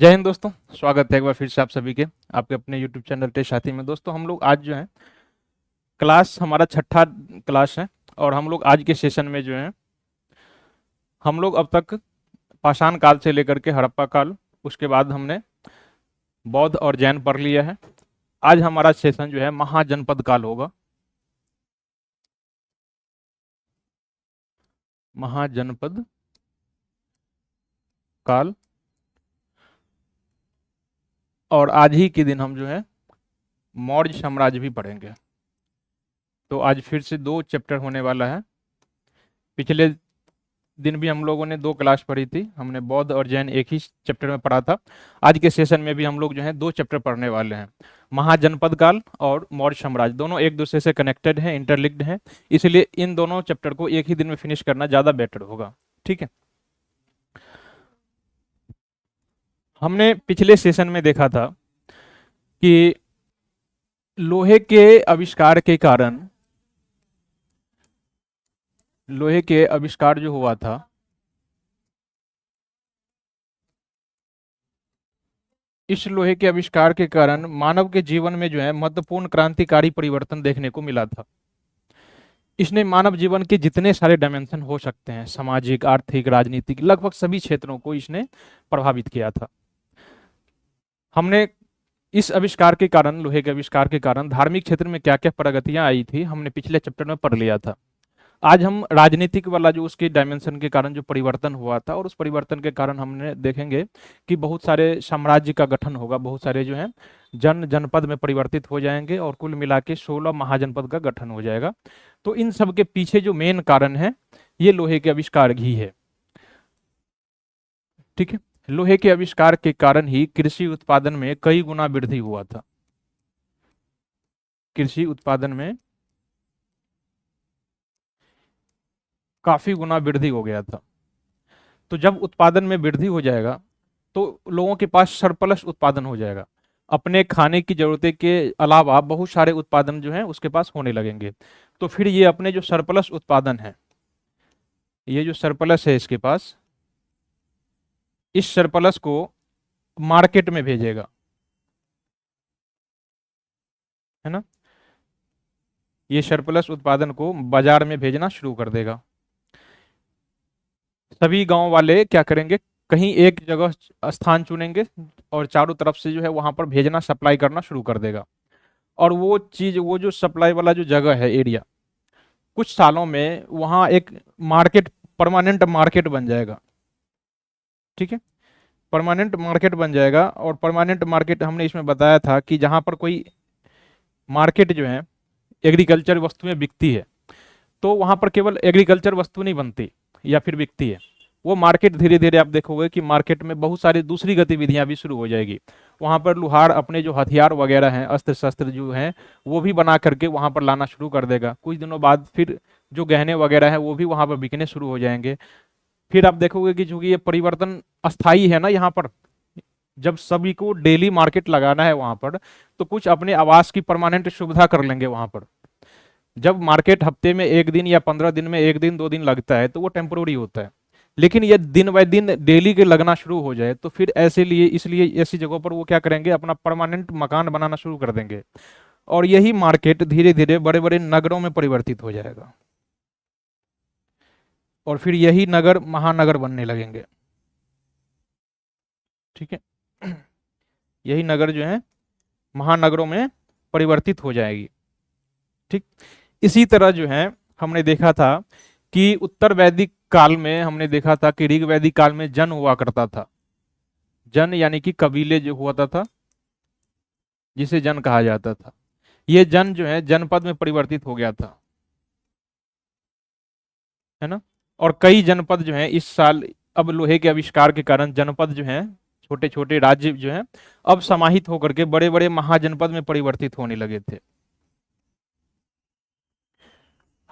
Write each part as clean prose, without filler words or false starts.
जय हिंद दोस्तों। स्वागत है एक बार फिर से आप सभी के आपके अपने यूट्यूब चैनल टेस्ट साथी में। दोस्तों हम लोग आज जो है क्लास हमारा छठा क्लास है। और हम लोग आज के सेशन में जो है हम लोग अब तक पाषाण काल से लेकर के हड़प्पा काल, उसके बाद हमने बौद्ध और जैन पढ़ लिया है। आज हमारा सेशन जो है महाजनपद काल होगा। महाजनपद काल। और आज ही के दिन हम जो है मौर्य साम्राज्य भी पढ़ेंगे। तो आज फिर से दो चैप्टर होने वाला है। पिछले दिन भी हम लोगों ने दो क्लास पढ़ी थी, हमने बौद्ध और जैन एक ही चैप्टर में पढ़ा था। आज के सेशन में भी हम लोग जो है दो चैप्टर पढ़ने वाले हैं, महाजनपद काल और मौर्य साम्राज्य। दोनों एक दूसरे से कनेक्टेड हैं, इंटरलिंक्ड हैं, इसलिए इन दोनों चैप्टर को एक ही दिन में फिनिश करना ज़्यादा बेटर होगा। ठीक है। हमने पिछले सेशन में देखा था कि लोहे के आविष्कार के कारण, लोहे के आविष्कार जो हुआ था, इस लोहे के आविष्कार के कारण मानव के जीवन में जो है महत्वपूर्ण क्रांतिकारी परिवर्तन देखने को मिला था। इसने मानव जीवन के जितने सारे डायमेंशन हो सकते हैं, सामाजिक, आर्थिक, राजनीतिक, लगभग सभी क्षेत्रों को इसने प्रभावित किया था। हमने इस आविष्कार के कारण, लोहे के आविष्कार के कारण धार्मिक क्षेत्र में क्या क्या प्रगतियां आई थी हमने पिछले चैप्टर में पढ़ लिया था। आज हम राजनीतिक वाला जो उसके डायमेंशन के कारण जो परिवर्तन हुआ था, और उस परिवर्तन के कारण हमने देखेंगे कि बहुत सारे साम्राज्य का गठन होगा, बहुत सारे जो है जनपद में परिवर्तित हो जाएंगे और कुल मिला के 16 महाजनपद का गठन हो जाएगा। तो इन सब के पीछे जो मेन कारण है ये लोहे के आविष्कार ही है। ठीक है। लोहे के आविष्कार के कारण ही कृषि उत्पादन में कई गुना वृद्धि हुआ था। कृषि उत्पादन में काफी गुना वृद्धि हो गया था। तो जब उत्पादन में वृद्धि हो जाएगा तो लोगों के पास सरप्लस उत्पादन हो जाएगा। अपने खाने की जरूरतें के अलावा बहुत सारे उत्पादन जो है उसके पास होने लगेंगे। तो फिर ये अपने जो सरप्लस उत्पादन है, ये जो सरप्लस है इसके पास, इस सरप्लस को मार्केट में भेजेगा, है ना। ये सरप्लस उत्पादन को बाजार में भेजना शुरू कर देगा। सभी गांव वाले क्या करेंगे, कहीं एक जगह स्थान चुनेंगे और चारों तरफ से जो है वहां पर भेजना, सप्लाई करना शुरू कर देगा। और वो चीज, वो जो सप्लाई वाला जो जगह है, एरिया, कुछ सालों में वहां एक मार्केट, परमानेंट मार्केट बन जाएगा। ठीक है। परमानेंट मार्केट बन जाएगा। और परमानेंट मार्केट हमने इसमें बताया था कि जहां पर कोई मार्केट जो है एग्रीकल्चर वस्तुएं बिकती है, तो वहां पर केवल एग्रीकल्चर वस्तु नहीं बनती या फिर बिकती है, वो मार्केट धीरे धीरे आप देखोगे कि मार्केट में बहुत सारी दूसरी गतिविधियां भी शुरू हो जाएगी। वहां पर लुहार अपने जो हथियार वगैरह हैं, अस्त्र शस्त्र जो हैं, वो भी बना करके वहां पर लाना शुरू कर देगा। कुछ दिनों बाद फिर जो गहने वगैरह हैं वो भी वहां पर बिकने शुरू हो जाएंगे। फिर आप देखोगे कि चूंकि ये परिवर्तन अस्थाई है ना, यहाँ पर जब सभी को डेली मार्केट लगाना है वहां पर, तो कुछ अपने आवास की परमानेंट सुविधा कर लेंगे वहां पर। जब मार्केट हफ्ते में एक दिन या 15 दिन में एक दिन 2 दिन लगता है तो वो टेम्पोररी होता है। लेकिन ये दिन बाय दिन डेली के लगना शुरू हो जाए तो फिर ऐसे लिए, इसलिए ऐसी जगहों पर वो क्या करेंगे, अपना परमानेंट मकान बनाना शुरू कर देंगे। और यही मार्केट धीरे धीरे बड़े बड़े नगरों में परिवर्तित हो जाएगा। और फिर यही नगर महानगर बनने लगेंगे। ठीक है। यही नगर जो है महानगरों में परिवर्तित हो जाएगी। ठीक। इसी तरह जो है हमने देखा था कि उत्तर वैदिक काल में, हमने देखा था कि ऋग वैदिक काल में जन हुआ करता था। जन यानी कि कबीले जो हुआ था, जिसे जन कहा जाता था, ये जन जो है जनपद में परिवर्तित हो गया था, है ना। और कई जनपद जो है इस साल, अब लोहे के आविष्कार के कारण जनपद जो है, छोटे छोटे राज्य जो है, अब समाहित होकर के बड़े बड़े महाजनपद में परिवर्तित होने लगे थे।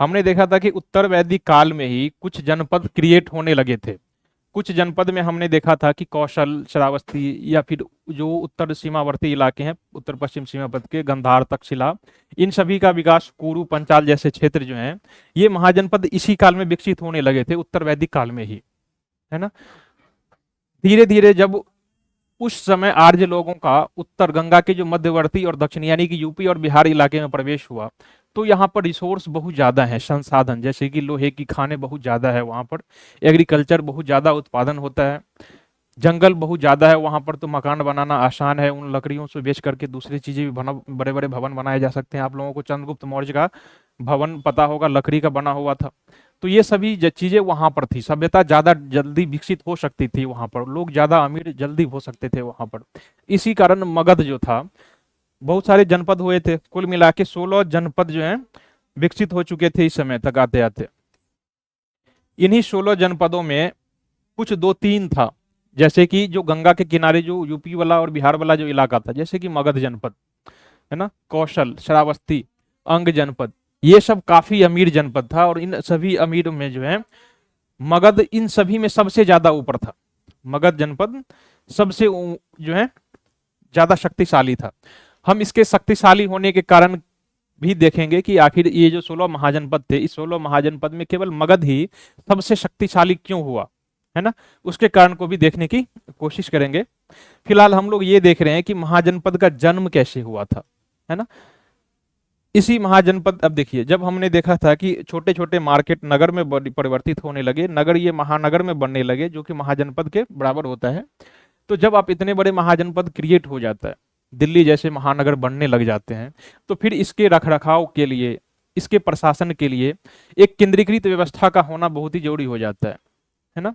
हमने देखा था कि उत्तर वैदिक काल में ही कुछ जनपद क्रिएट होने लगे थे। कुछ जनपद में हमने देखा था कि कौशल, श्रावस्ती, या फिर जो उत्तर सीमावर्ती इलाके हैं, उत्तर पश्चिम सीमापथ के गंधार, तक्षशिला, इन सभी का विकास, कुरु, पंचाल जैसे क्षेत्र जो हैं, ये महाजनपद इसी काल में विकसित होने लगे थे, उत्तर वैदिक काल में ही, है ना। धीरे धीरे जब उस समय आर्य लोगों का उत्तर गंगा के जो मध्यवर्ती और दक्षिण यानी कि यूपी और बिहार इलाके में प्रवेश हुआ, तो यहाँ पर रिसोर्स बहुत ज़्यादा है, संसाधन जैसे कि लोहे की खानें बहुत ज़्यादा है वहाँ पर, एग्रीकल्चर बहुत ज़्यादा उत्पादन होता है, जंगल बहुत ज़्यादा है वहाँ पर, तो मकान बनाना आसान है, उन लकड़ियों से बेच करके दूसरी चीज़ें भी बना, बड़े बड़े भवन बनाए जा सकते हैं। आप लोगों को चंद्रगुप्त मौर्य का भवन पता होगा, लकड़ी का बना हुआ था। तो ये सभी चीज़ें वहाँ पर थी, सभ्यता ज़्यादा जल्दी विकसित हो सकती थी वहाँ पर, लोग ज़्यादा अमीर जल्दी हो सकते थे वहाँ पर। इसी कारण मगध जो था, बहुत सारे जनपद हुए थे, कुल मिला के 16 जनपद जो हैं विकसित हो चुके थे इस समय तक आते आते। इन्हीं 16 जनपदों में कुछ दो तीन था, जैसे कि जो गंगा के किनारे जो यूपी वाला और बिहार वाला जो इलाका था, जैसे कि मगध जनपद है ना, कौशल, श्रावस्ती, अंग जनपद, ये सब काफी अमीर जनपद था। और इन सभी अमीर में जो है मगध इन सभी में सबसे ज्यादा ऊपर था। मगध जनपद सबसे जो है ज्यादा शक्तिशाली था। हम इसके शक्तिशाली होने के कारण भी देखेंगे कि आखिर ये जो 16 महाजनपद थे, इस 16 महाजनपद में केवल मगध ही सबसे शक्तिशाली क्यों हुआ, है ना, उसके कारण को भी देखने की कोशिश करेंगे। फिलहाल हम लोग ये देख रहे हैं कि महाजनपद का जन्म कैसे हुआ था, है ना। इसी महाजनपद, अब देखिए, जब हमने देखा था कि छोटे छोटे मार्केट नगर में परिवर्तित होने लगे, नगर ये महानगर में बनने लगे जो कि महाजनपद के बराबर होता है। तो जब आप इतने बड़े महाजनपद क्रिएट हो जाता है, दिल्ली जैसे महानगर बनने लग जाते हैं, तो फिर इसके रखरखाव के लिए, इसके प्रशासन के लिए एक केंद्रीकृत व्यवस्था का होना बहुत ही जरूरी हो जाता है ना।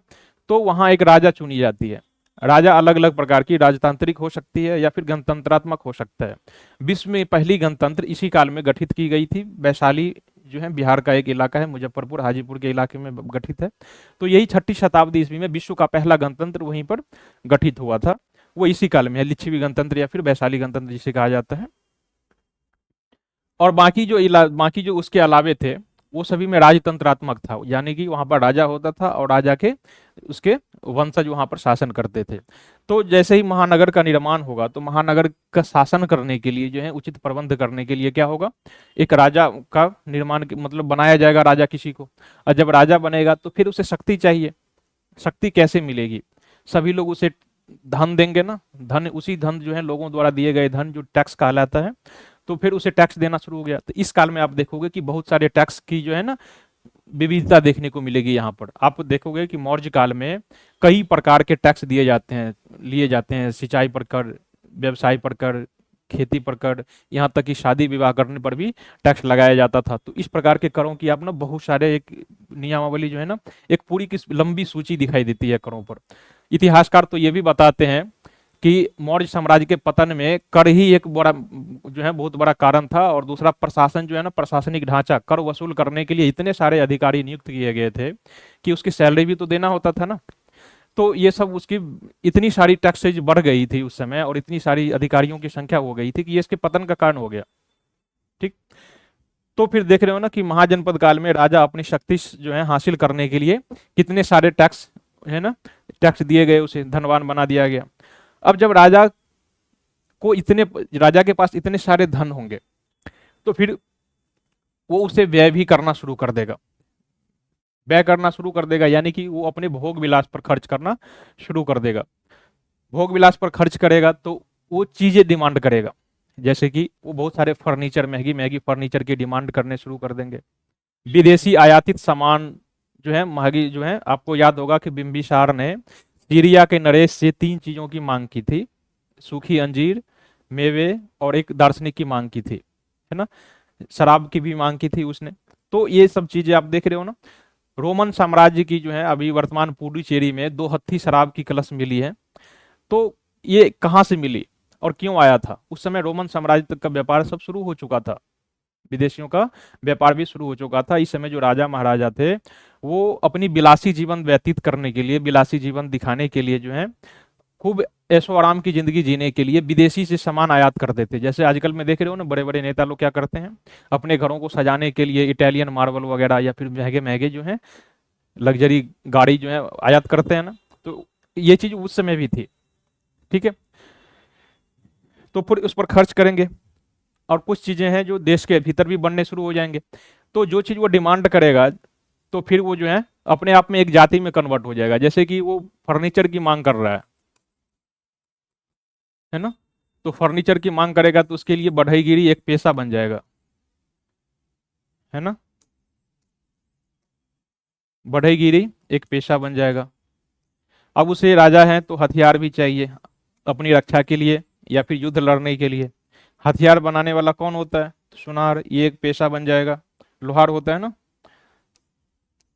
तो वहां एक राजा चुनी जाती है। राजा अलग अलग प्रकार की, राजतांत्रिक हो सकती है या फिर गणतंत्रात्मक हो सकता है। विश्व में पहली गणतंत्र इसी काल में गठित की गई थी। वैशाली जो है बिहार का एक इलाका है, मुजफ्फरपुर हाजीपुर के इलाके में गठित है। तो यही 6ठी शताब्दी ईस्वी में विश्व का पहला गणतंत्र वहीं पर गठित हुआ था, वो इसी काल में है, लिच्छवी गणतंत्र या फिर वैशाली गणतंत्र जिसे कहा जाता है। और बाकी जो उसके अलावे थे, वो सभी में राजतंत्रात्मक था, यानी कि वहां पर राजा होता था और राजा के उसके वंशज वहां पर शासन करते थे। तो जैसे ही महानगर का निर्माण होगा, तो महानगर का शासन करने के लिए जो है, उचित प्रबंध करने के लिए क्या होगा, एक राजा का निर्माण मतलब बनाया जाएगा राजा किसी को। और जब राजा बनेगा तो फिर उसे शक्ति चाहिए। शक्ति कैसे मिलेगी, सभी लोग उसे धन देंगे ना, धन, उसी धन जो है लोगों द्वारा दिए गए धन जो टैक्स कहलाता है, तो फिर उसे टैक्स देना शुरू हो गया। तो इस काल में आप देखोगे कि बहुत सारे टैक्स की जो है ना विविधता देखने को मिलेगी। यहाँ पर आप देखोगे कि मौर्य काल में कई प्रकार के टैक्स लिए जाते हैं, सिंचाई पर कर, व्यवसाय पर कर, खेती पर कर, यहाँ तक कि शादी विवाह करने पर भी टैक्स लगाया जाता था। तो इस प्रकार के करों की आप ना बहुत सारे एक नियमावली जो है ना, एक पूरी की लंबी सूची दिखाई देती है करों पर। इतिहासकार तो ये भी बताते हैं कि मौर्य साम्राज्य के पतन में कर ही एक बड़ा जो है बहुत बड़ा कारण था, और दूसरा प्रशासन जो है ना, प्रशासनिक ढांचा, कर वसूल करने के लिए इतने सारे अधिकारी नियुक्त किए गए थे कि उसकी सैलरी भी तो देना होता था ना। तो ये सब उसकी इतनी सारी टैक्सेज बढ़ गई थी उस समय, और इतनी सारी अधिकारियों की संख्या हो गई थी कि ये इसके पतन का कारण हो गया। ठीक, तो फिर देख रहे हो ना कि महाजनपद काल में राजा अपनी शक्ति जो है हासिल करने के लिए कितने सारे टैक्स है ना, टैक्स दिए गए, उसे धनवान बना दिया गया। अब जब राजा के पास इतने सारे धन होंगे, तो फिर वो उसे व्यय भी करना शुरू कर देगा। व्यय करना शुरू कर देगा यानी कि वो अपने भोग विलास पर खर्च करना शुरू कर देगा। भोग विलास पर खर्च करेगा तो वो चीजें डिमांड करेगा, जैसे कि वो बहुत सारे फर्नीचर, महंगी महंगी फर्नीचर की डिमांड करने शुरू कर देंगे। विदेशी आयातित सामान जो है महंगी जो है, आपको याद होगा कि बिंबिसार ने सीरिया के नरेश से 3 चीजों की मांग की थी, सूखी अंजीर, मेवे और एक दार्शनिक की मांग की थी, है ना, शराब की भी मांग की थी उसने। तो ये सब चीजें आप देख रहे हो ना। रोमन साम्राज्य की जो है अभी वर्तमान पुडुचेरी में 2 हत्थी शराब की कलश मिली है। तो ये कहाँ से मिली और क्यों आया था, उस समय रोमन साम्राज्य तक का व्यापार सब शुरू हो चुका था, विदेशियों का व्यापार भी शुरू हो चुका था। इस समय जो राजा महाराजा थे, वो अपनी विलासी जीवन व्यतीत करने के लिए, विलासी जीवन दिखाने के लिए जो है, खूब ऐशो आराम की जिंदगी जीने के लिए विदेशी से सामान आयात करते थे। जैसे आजकल में देख रहे हो ना, बड़े बड़े नेता लोग क्या करते हैं, अपने घरों को सजाने के लिए इटालियन मार्बल वगैरह या फिर महंगे महंगे जो है लग्जरी गाड़ी जो है आयात करते हैं ना। तो ये चीज उस समय भी थी। ठीक है, तो फिर उस पर खर्च करेंगे, और कुछ चीजें हैं जो देश के भीतर भी बनने शुरू हो जाएंगे। तो जो चीज वो डिमांड करेगा, तो फिर वो जो है अपने आप में एक जाति में कन्वर्ट हो जाएगा। जैसे कि वो फर्नीचर की मांग कर रहा है, है ना। तो फर्नीचर की मांग करेगा तो उसके लिए बढ़ईगिरी एक पेशा बन जाएगा, है ना। बढ़ईगिरी एक पेशा बन जाएगा। अब उसे राजा है तो हथियार भी चाहिए अपनी रक्षा के लिए या फिर युद्ध लड़ने के लिए। हथियार बनाने वाला कौन होता है, तो सुनार, ये एक पेशा बन जाएगा। लोहार होता है ना,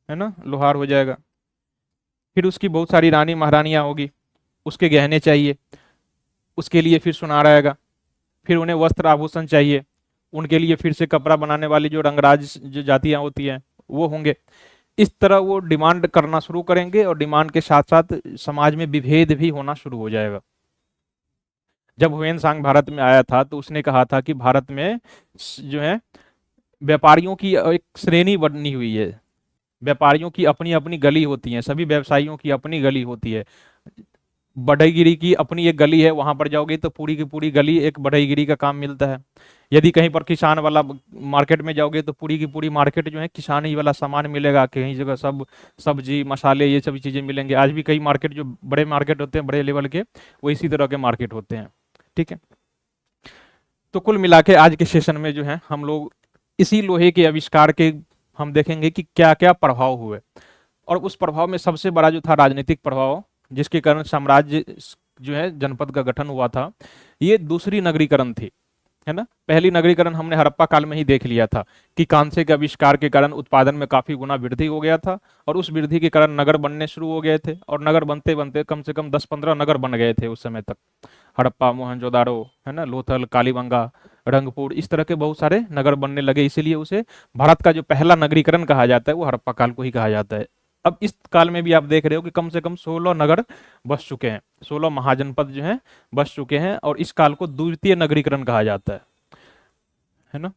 है ना, लोहार हो जाएगा। फिर उसकी बहुत सारी रानी महारानियां होगी, उसके गहने चाहिए, उसके लिए फिर सुनार आएगा। फिर उन्हें वस्त्र आभूषण चाहिए, उनके लिए फिर से कपड़ा बनाने वाली जो रंगराज जो जातियां होती हैं वो होंगे। इस तरह वो डिमांड करना शुरू करेंगे और डिमांड के साथ साथ समाज में विभेद भी होना शुरू हो जाएगा। जब हुएन सांग भारत में आया था तो उसने कहा था कि भारत में जो है व्यापारियों की एक श्रेणी बनी हुई है, व्यापारियों की अपनी अपनी गली होती है, सभी व्यवसायियों की अपनी गली होती है। बढ़ईगिरी की अपनी एक गली है, वहां पर जाओगे तो पूरी की पूरी गली एक बढ़ईगिरी का काम मिलता है। यदि कहीं पर किसान वाला मार्केट में जाओगे तो पूरी की पूरी मार्केट जो है किसानी वाला सामान मिलेगा, कहीं जगह सब सब्जी मसाले ये सभी चीजें मिलेंगे। आज भी कई मार्केट जो बड़े मार्केट होते हैं बड़े लेवल के, वो इसी तरह के मार्केट होते हैं। ठीक है। तो कुल मिला के आज के सेशन में जो है हम लोग इसी लोहे के आविष्कार के हम देखेंगे कि क्या क्या प्रभाव हुए। और उस प्रभाव में सबसे बड़ा जो था राजनीतिक प्रभाव, जिसके कारण साम्राज्य जो है जनपद का गठन हुआ था, ये दूसरी नगरीकरण थी, है ना। पहली नगरीकरण हमने हड़प्पा काल में ही देख लिया था कि कांसे के आविष्कार के कारण उत्पादन में काफी गुना वृद्धि हो गया था और उस वृद्धि के कारण नगर बनने शुरू हो गए थे और नगर बनते बनते कम से कम 10-15 नगर बन गए थे उस समय तक। हड़प्पा, मोहनजोदारो, है ना, लोथल, कालीबंगा, रंगपुर, इस तरह के बहुत सारे नगर बनने लगे। इसीलिए उसे भारत का जो पहला नगरीकरण कहा जाता है वो हड़प्पा काल को ही कहा जाता है। अब इस काल में भी आप देख रहे हो कि कम से कम 16 नगर बस चुके हैं, 16 महाजनपद जो हैं बस चुके हैं और इस काल को द्वितीय नगरीकरण कहा जाता है ना।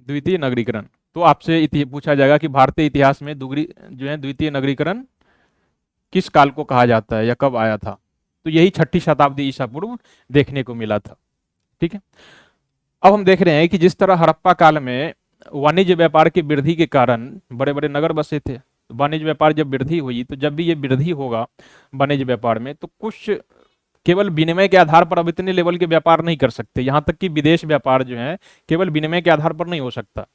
द्वितीय नगरीकरण। तो आपसे पूछा जाएगा कि भारतीय इतिहास में दुगरी जो है द्वितीय नगरीकरण किस काल को कहा जाता है या कब आया था, तो यही 6ठी शताब्दी ईसा पूर्व देखने को मिला था। ठीक है। अब हम देख रहे हैं कि जिस तरह हड़प्पा काल में वाणिज्य व्यापार की वृद्धि के कारण बड़े बड़े नगर बसे थे, तो वाणिज्य व्यापार जब वृद्धि हुई तो जब भी ये वृद्धि होगा वाणिज्य व्यापार में तो कुछ केवल विनिमय के आधार पर अब इतने लेवल के व्यापार नहीं कर सकते, यहां तक कि विदेश व्यापार जो है केवल विनिमय के आधार पर नहीं हो सकता।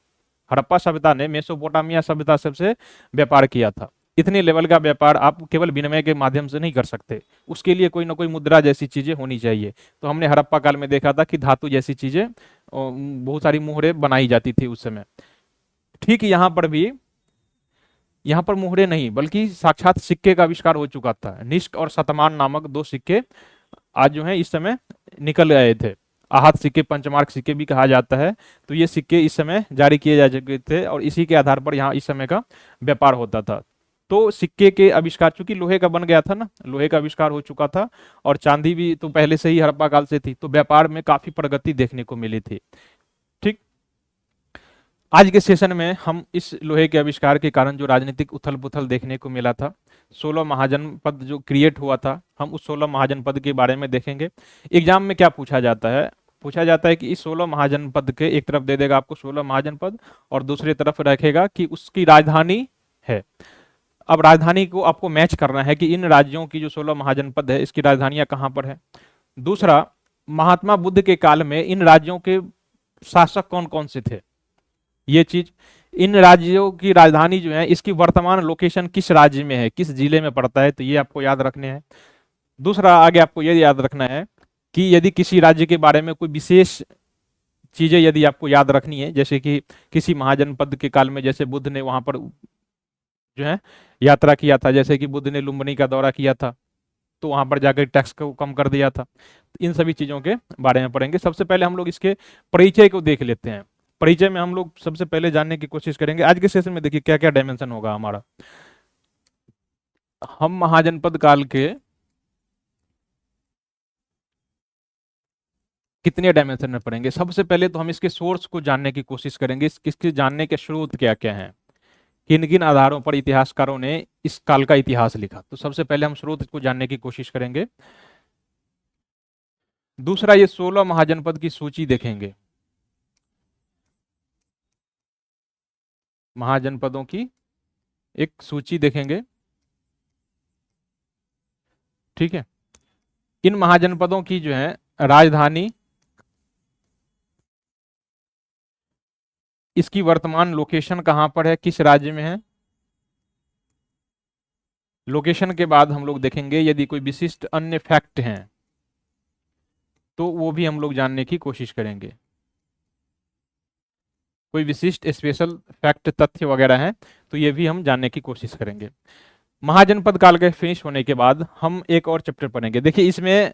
हड़प्पा सभ्यता ने मेसोपोटामिया सभ्यता सबसे व्यापार किया था, इतने लेवल का व्यापार आप केवल विनिमय के माध्यम से नहीं कर सकते, उसके लिए कोई ना कोई मुद्रा जैसी चीजें होनी चाहिए। तो हमने हड़प्पा काल में देखा था कि धातु जैसी चीजें बहुत सारी मुहरें बनाई जाती थी उस समय। ठीक यहाँ पर भी, यहाँ पर मुहरे नहीं बल्कि साक्षात सिक्के का आविष्कार हो चुका था। निष्क और शतमान नामक दो सिक्के आज जो है इस समय निकल गए थे। आहत सिक्के, पंचमार्क सिक्के भी कहा जाता है। तो ये सिक्के इस समय जारी किए जा चुके थे और इसी के आधार पर यहाँ इस समय का व्यापार होता था। तो सिक्के के आविष्कार, चूंकि लोहे का बन गया था ना, लोहे का आविष्कार हो चुका था और चांदी भी तो पहले से ही हड़प्पा काल से थी, तो व्यापार में काफी प्रगति देखने को मिली थी। ठीक। आज के सेशन में हम इस लोहे के आविष्कार के कारण जो राजनीतिक उथल पुथल देखने को मिला था, 16 महाजनपद जो क्रिएट हुआ था, हम उस 16 महाजनपद के बारे में देखेंगे। एग्जाम में क्या पूछा जाता है, पूछा जाता है कि इस 16 महाजनपद के एक तरफ दे देगा आपको 16 महाजनपद और दूसरी तरफ रखेगा कि उसकी राजधानी है। अब राजधानी को आपको मैच करना है कि इन राज्यों की जो 16 महाजनपद है इसकी राजधानियां कहां पर है। दूसरा, महात्मा बुद्ध के काल में इन राज्यों के शासक कौन कौन से थे, ये चीज, इन राज्यों की राजधानी जो है इसकी वर्तमान लोकेशन किस राज्य में है, किस जिले में पड़ता है, तो ये आपको याद रखने हैं। दूसरा, आगे आपको ये याद रखना है कि यदि किसी राज्य के बारे में कोई विशेष चीजें यदि आपको याद रखनी है, जैसे कि किसी महाजनपद के काल में जैसे बुद्ध ने वहां पर जो है यात्रा किया था, जैसे कि बुद्ध ने लुम्बिनी का दौरा किया था तो वहां पर जाकर टैक्स को कम कर दिया था, इन सभी चीजों के बारे में पढ़ेंगे। सबसे पहले हम लोग इसके परिचय को देख लेते हैं। परिचय में हम लोग सबसे पहले जानने की कोशिश करेंगे आज के सेशन में, देखिए क्या क्या डायमेंशन होगा हमारा। हम महाजनपद काल के कितने डायमेंशन में पढ़ेंगे, सबसे पहले तो हम इसके सोर्स को जानने की कोशिश करेंगे, इसके जानने के स्रोत क्या क्या हैं, किन किन आधारों पर इतिहासकारों ने इस काल का इतिहास लिखा। तो सबसे पहले हम स्रोत को जानने की कोशिश करेंगे। दूसरा, ये 16 महाजनपद की सूची देखेंगे, महाजनपदों की एक सूची देखेंगे। ठीक है। इन महाजनपदों की जो है राजधानी, इसकी वर्तमान लोकेशन कहाँ पर है, किस राज्य में है। लोकेशन के बाद हम लोग देखेंगे यदि कोई विशिष्ट अन्य फैक्ट हैं तो वो भी हम लोग जानने की कोशिश करेंगे। कोई विशिष्ट स्पेशल फैक्ट तथ्य वगैरह हैं तो ये भी हम जानने की कोशिश करेंगे। महाजनपद काल के फिनिश होने के बाद हम एक और चैप्टर पढ़ेंगे। देखिए इसमें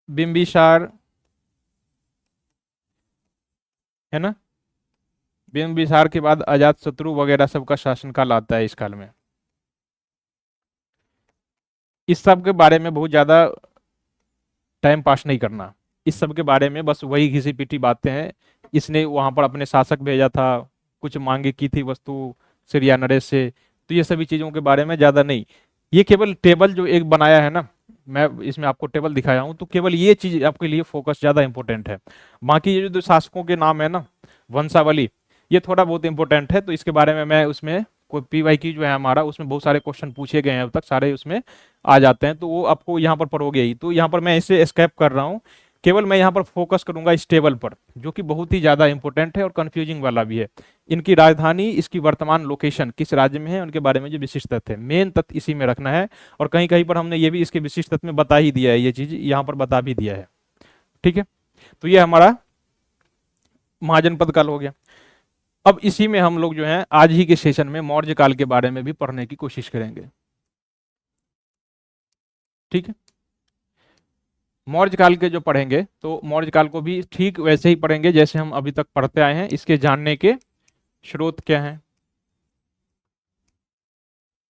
बिंबिसार है ना, बिंबिसार के बाद अजात शत्रु वगैरह सबका शासनकाल आता है इस काल में। इस सब के बारे में बहुत ज़्यादा टाइम पास नहीं करना, इस सब के बारे में बस वही घिसी पिटी बातें हैं। इसने वहां पर अपने शासक भेजा था, कुछ मांगे की थी वस्तु सीरिया नरेश से, तो ये सभी चीज़ों के बारे में ज़्यादा नहीं। ये केवल टेबल जो एक बनाया है ना, मैं इसमें आपको टेबल दिखाया हूँ, तो केवल ये चीज़ आपके लिए फोकस ज़्यादा इंपॉर्टेंट है। बाकी ये जो शासकों के नाम है ना, वंशावली, ये थोड़ा बहुत इंपॉर्टेंट है, तो इसके बारे में मैं उसमें कोई PYQ जो है हमारा, उसमें बहुत सारे क्वेश्चन पूछे गए हैं अब तक, सारे उसमें आ जाते हैं, तो वो आपको यहाँ पर पढ़ोगे ही। तो यहाँ पर मैं इसे स्केप कर रहा हूँ, केवल मैं यहाँ पर फोकस करूंगा इस टेबल पर, जो कि बहुत ही ज़्यादा इंपॉर्टेंट है और कंफ्यूजिंग वाला भी है। इनकी राजधानी, इसकी वर्तमान लोकेशन किस राज्य में है, उनके बारे में जो विशिष्ट तथ्य है, मेन तथ्य इसी में रखना है। और कहीं कहीं पर हमने ये भी इसके विशिष्ट तथ्य में बता ही दिया है, ये चीज़ यहाँ पर बता भी दिया है। ठीक है, तो ये हमारा महाजनपद काल हो गया। अब इसी में हम लोग जो है आज ही के सेशन में मौर्य काल के बारे में भी पढ़ने की कोशिश करेंगे। ठीक है, मौर्य काल के जो पढ़ेंगे तो मौर्य काल को भी ठीक वैसे ही पढ़ेंगे जैसे हम अभी तक पढ़ते आए हैं। इसके जानने के स्रोत क्या हैं,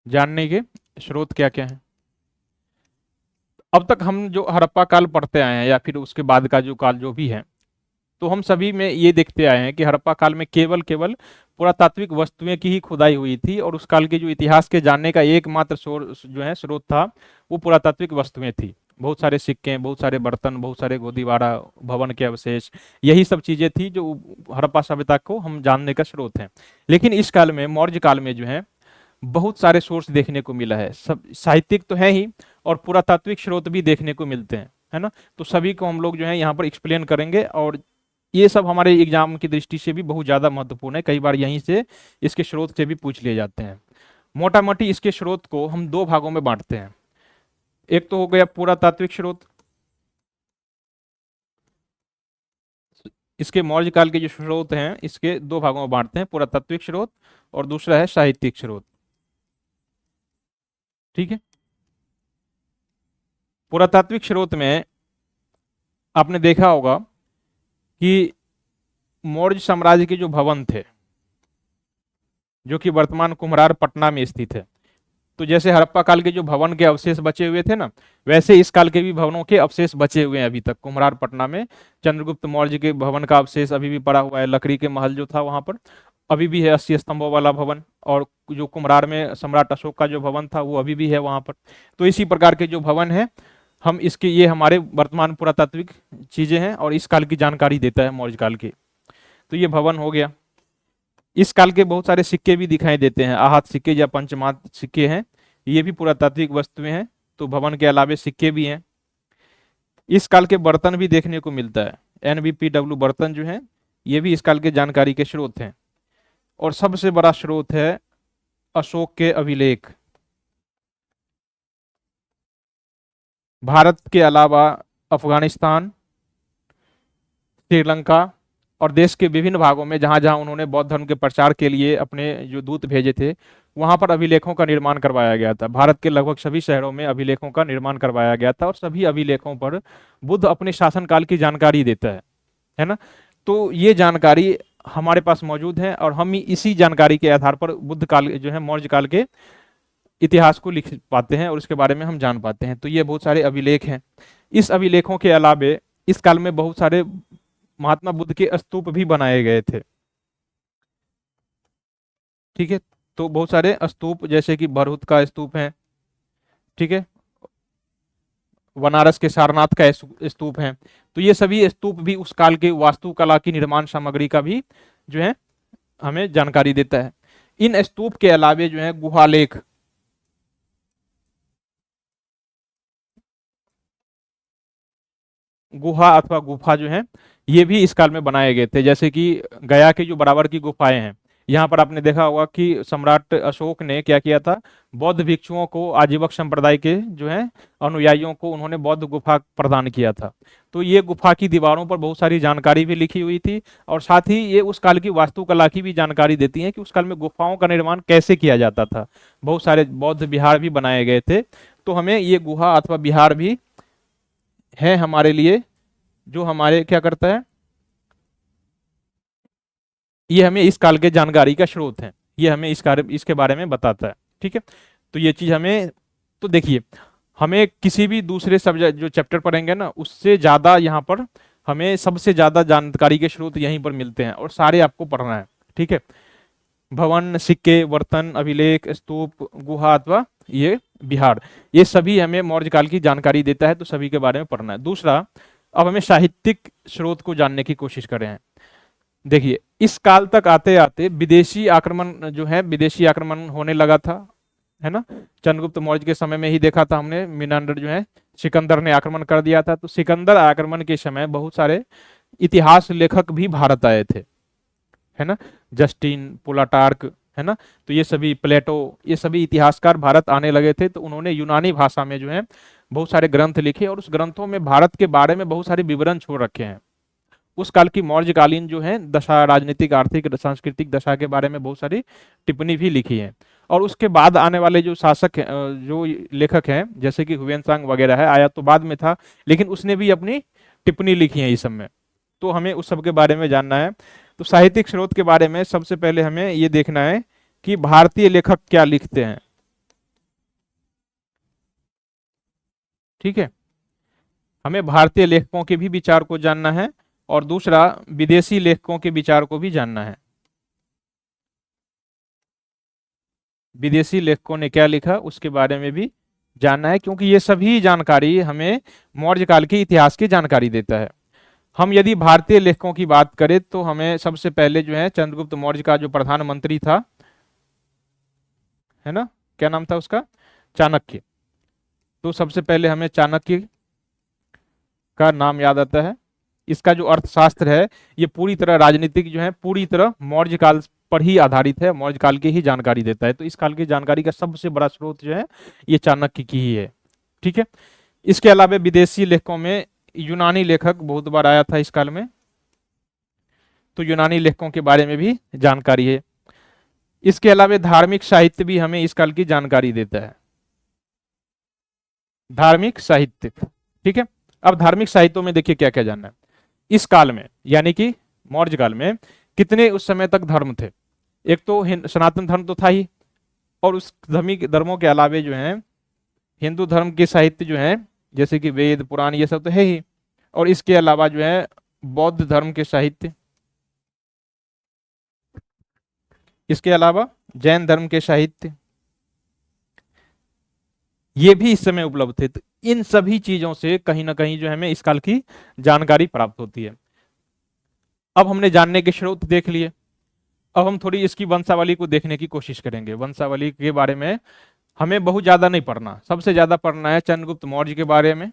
जानने के स्रोत क्या क्या हैं। अब तक हम जो हड़प्पा काल पढ़ते आए हैं या फिर उसके बाद का जो काल जो भी है, तो हम सभी में ये देखते आए हैं कि हड़प्पा काल में केवल केवल पुरातात्विक वस्तुएं की ही खुदाई हुई थी, और उस काल के जो इतिहास के जानने का एकमात्र जो है स्रोत था वो पुरातात्विक वस्तुएं थी। बहुत सारे सिक्के, बहुत सारे बर्तन, बहुत सारे गोदीबारा भवन के अवशेष, यही सब चीजें थी जो हड़प्पा सभ्यता को हम जानने का स्रोत हैं। लेकिन इस काल में, मौर्य काल में जो है बहुत सारे सोर्स देखने को मिला है, सब साहित्यिक तो है ही और पुरातात्विक स्रोत भी देखने को मिलते हैं, है ना। तो सभी को हम लोग जो है यहाँ पर एक्सप्लेन करेंगे, और ये सब हमारे एग्जाम की दृष्टि से भी बहुत ज़्यादा महत्वपूर्ण है, कई बार यहीं से इसके स्रोत से भी पूछ लिए जाते हैं। मोटा मोटी इसके स्रोत को हम दो भागों में बांटते हैं। एक तो हो गया पुरातात्विक स्रोत, इसके मौर्य काल के जो स्रोत हैं इसके दो भागों में बांटते हैं, पुरातात्विक स्रोत और दूसरा है साहित्यिक स्रोत। ठीक है, पुरातात्विक स्रोत में आपने देखा होगा कि मौर्य साम्राज्य के जो भवन थे, जो कि वर्तमान कुम्हरार पटना में स्थित है, तो जैसे हड़प्पा काल के जो भवन के अवशेष बचे हुए थे ना, वैसे इस काल के भी भवनों के अवशेष बचे हुए हैं अभी तक कुम्हरार पटना में। चंद्रगुप्त मौर्य के भवन का अवशेष अभी भी पड़ा हुआ है, लकड़ी के महल जो था वहां पर अभी भी है, 80 स्तंभों वाला भवन। और जो कुम्हरार में सम्राट अशोक का जो भवन था वो अभी भी है वहां पर। तो इसी प्रकार के जो भवन है, हम इसके, ये हमारे वर्तमान पुरातात्विक चीजें हैं और इस काल की जानकारी देता है मौर्य काल की। तो ये भवन हो गया। इस काल के बहुत सारे सिक्के भी दिखाई देते हैं, आहत सिक्के या पंचमात सिक्के हैं, ये भी पुरातात्विक वस्तुएं हैं। तो भवन के अलावे सिक्के भी हैं। इस काल के बर्तन भी देखने को मिलता है, NBPW बर्तन जो हैं ये भी इस काल के जानकारी के स्रोत हैं। और सबसे बड़ा स्रोत है अशोक के अभिलेख। भारत के अलावा अफगानिस्तान, श्रीलंका और देश के विभिन्न भागों में जहां जहां उन्होंने बौद्ध धर्म के प्रचार के लिए अपने जो दूत भेजे थे, वहां पर अभिलेखों का निर्माण करवाया गया था। भारत के लगभग सभी शहरों में अभिलेखों का निर्माण करवाया गया था, और सभी अभिलेखों पर बुद्ध अपने शासनकाल की जानकारी देता है ना। तो ये जानकारी हमारे पास मौजूद है, और हम इसी जानकारी के आधार पर बुद्ध काल जो है, मौर्य काल के इतिहास को लिख पाते हैं और उसके बारे में हम जान पाते हैं। तो ये बहुत सारे अभिलेख हैं। इस अभिलेखों के अलावे इस काल में बहुत सारे महात्मा बुद्ध के स्तूप भी बनाए गए थे। ठीक है, तो बहुत सारे स्तूप, जैसे कि भरहुत का स्तूप है, ठीक है, बनारस के सारनाथ का स्तूप है। तो ये सभी स्तूप भी उस काल के वास्तुकला की निर्माण सामग्री का भी जो है हमें जानकारी देता है। इन स्तूप के अलावे जो है गुहालेख, गुहा अथवा गुफा जो है ये भी इस काल में बनाए गए थे। जैसे कि गया के जो बराबर की गुफाएं हैं, यहाँ पर आपने देखा होगा कि सम्राट अशोक ने क्या किया था, बौद्ध भिक्षुओं को, आजीवक संप्रदाय के जो है अनुयायियों को उन्होंने बौद्ध गुफा प्रदान किया था। तो ये गुफा की दीवारों पर बहुत सारी जानकारी भी लिखी हुई थी, और साथ ही ये उस काल की वास्तुकला की भी जानकारी देती है कि उस काल में गुफाओं का निर्माण कैसे किया जाता था। बहुत सारे बौद्ध विहार भी बनाए गए थे। तो हमें ये गुहा अथवा विहार भी है हमारे लिए, जो हमारे क्या करता है, ये हमें इस काल के जानकारी का स्रोत है, ये हमें इसके बारे में बताता है। ठीक है, तो ये चीज हमें, तो देखिए हमें किसी भी दूसरे सब्जेक्ट जो चैप्टर पढ़ेंगे ना, उससे ज्यादा यहाँ पर हमें सबसे ज्यादा जानकारी के स्रोत यहीं पर मिलते हैं, और सारे आपको पढ़ना है। ठीक है, भवन, सिक्के, बर्तन, अभिलेख, स्तूप, गुहा अथवा ये बिहार, ये सभी हमें मौर्य काल की जानकारी देता है, तो सभी के बारे में पढ़ना है। दूसरा, अब हमें साहित्यिक स्रोत को जानने की कोशिश कर रहे हैं। देखिए इस काल तक आते आते विदेशी आक्रमण जो है, विदेशी आक्रमण होने लगा था, है ना। चंद्रगुप्त मौर्य के समय में ही देखा था हमने, मिनांडर जो है सिकंदर ने आक्रमण कर दिया था। तो सिकंदर आक्रमण के समय बहुत सारे इतिहास लेखक भी भारत आए थे, है ना, जस्टिन, पुलाटार्क, है ना। तो ये सभी, प्लेटो, ये सभी इतिहासकार भारत आने लगे थे। तो उन्होंने यूनानी भाषा में जो है बहुत सारे ग्रंथ लिखे, और उस ग्रंथों में भारत के बारे में बहुत सारे विवरण छोड़ रखे हैं। उस काल की मौर्यकालीन जो है दशा, राजनीतिक, आर्थिक, सांस्कृतिक दशा के बारे में बहुत सारी टिप्पणी भी लिखी है। और उसके बाद आने वाले जो शासक हैं, जो लेखक हैं, जैसे कि हुएन वगैरह है, आया तो बाद में था, लेकिन उसने भी अपनी टिप्पणी लिखी है इस सब में। तो हमें उस सब के बारे में जानना है। तो साहित्यिक स्रोत के बारे में सबसे पहले हमें ये देखना है कि भारतीय लेखक क्या लिखते हैं। ठीक है, हमें भारतीय लेखकों के भी विचार को जानना है, और दूसरा विदेशी लेखकों के विचार को भी जानना है। विदेशी लेखकों ने क्या लिखा उसके बारे में भी जानना है, क्योंकि ये सभी जानकारी हमें मौर्य काल के इतिहास की जानकारी देता है। हम यदि भारतीय लेखकों की बात करें तो हमें सबसे पहले जो है चंद्रगुप्त मौर्य का जो प्रधानमंत्री था, है ना, क्या नाम था उसका, चाणक्य। तो सबसे पहले हमें चाणक्य का नाम याद आता है। इसका जो अर्थशास्त्र है ये पूरी तरह राजनीतिक जो है, पूरी तरह मौर्य काल पर ही आधारित है, मौर्य काल की ही जानकारी देता है। तो इस काल की जानकारी का सबसे बड़ा स्रोत जो है ये चाणक्य की ही है। ठीक है, इसके अलावा विदेशी लेखकों में यूनानी लेखक बहुत बार आया था इस काल में, तो यूनानी लेखकों के बारे में भी जानकारी है। इसके अलावा धार्मिक साहित्य भी हमें इस काल की जानकारी देता है, धार्मिक साहित्य। ठीक है, अब धार्मिक साहित्यों में देखिए क्या क्या जानना है। इस काल में यानी कि मौर्य काल में कितने उस समय तक धर्म थे। एक तो सनातन धर्म तो था ही, और उस धर्मों के अलावे जो है हिंदू धर्म के साहित्य जो है, जैसे कि वेद, पुराण, ये सब तो है ही। और इसके अलावा जो है बौद्ध धर्म के साहित्य, इसके अलावा जैन धर्म के साहित्य, ये भी इस समय उपलब्ध थे। तो इन सभी चीजों से कहीं ना कहीं जो है हमें इस काल की जानकारी प्राप्त होती है। अब हमने जानने के स्रोत देख लिए, अब हम थोड़ी इसकी वंशावली को देखने की कोशिश करेंगे। वंशावली के बारे में हमें बहुत ज्यादा नहीं पढ़ना, सबसे ज्यादा पढ़ना है चंद्रगुप्त मौर्य के बारे में,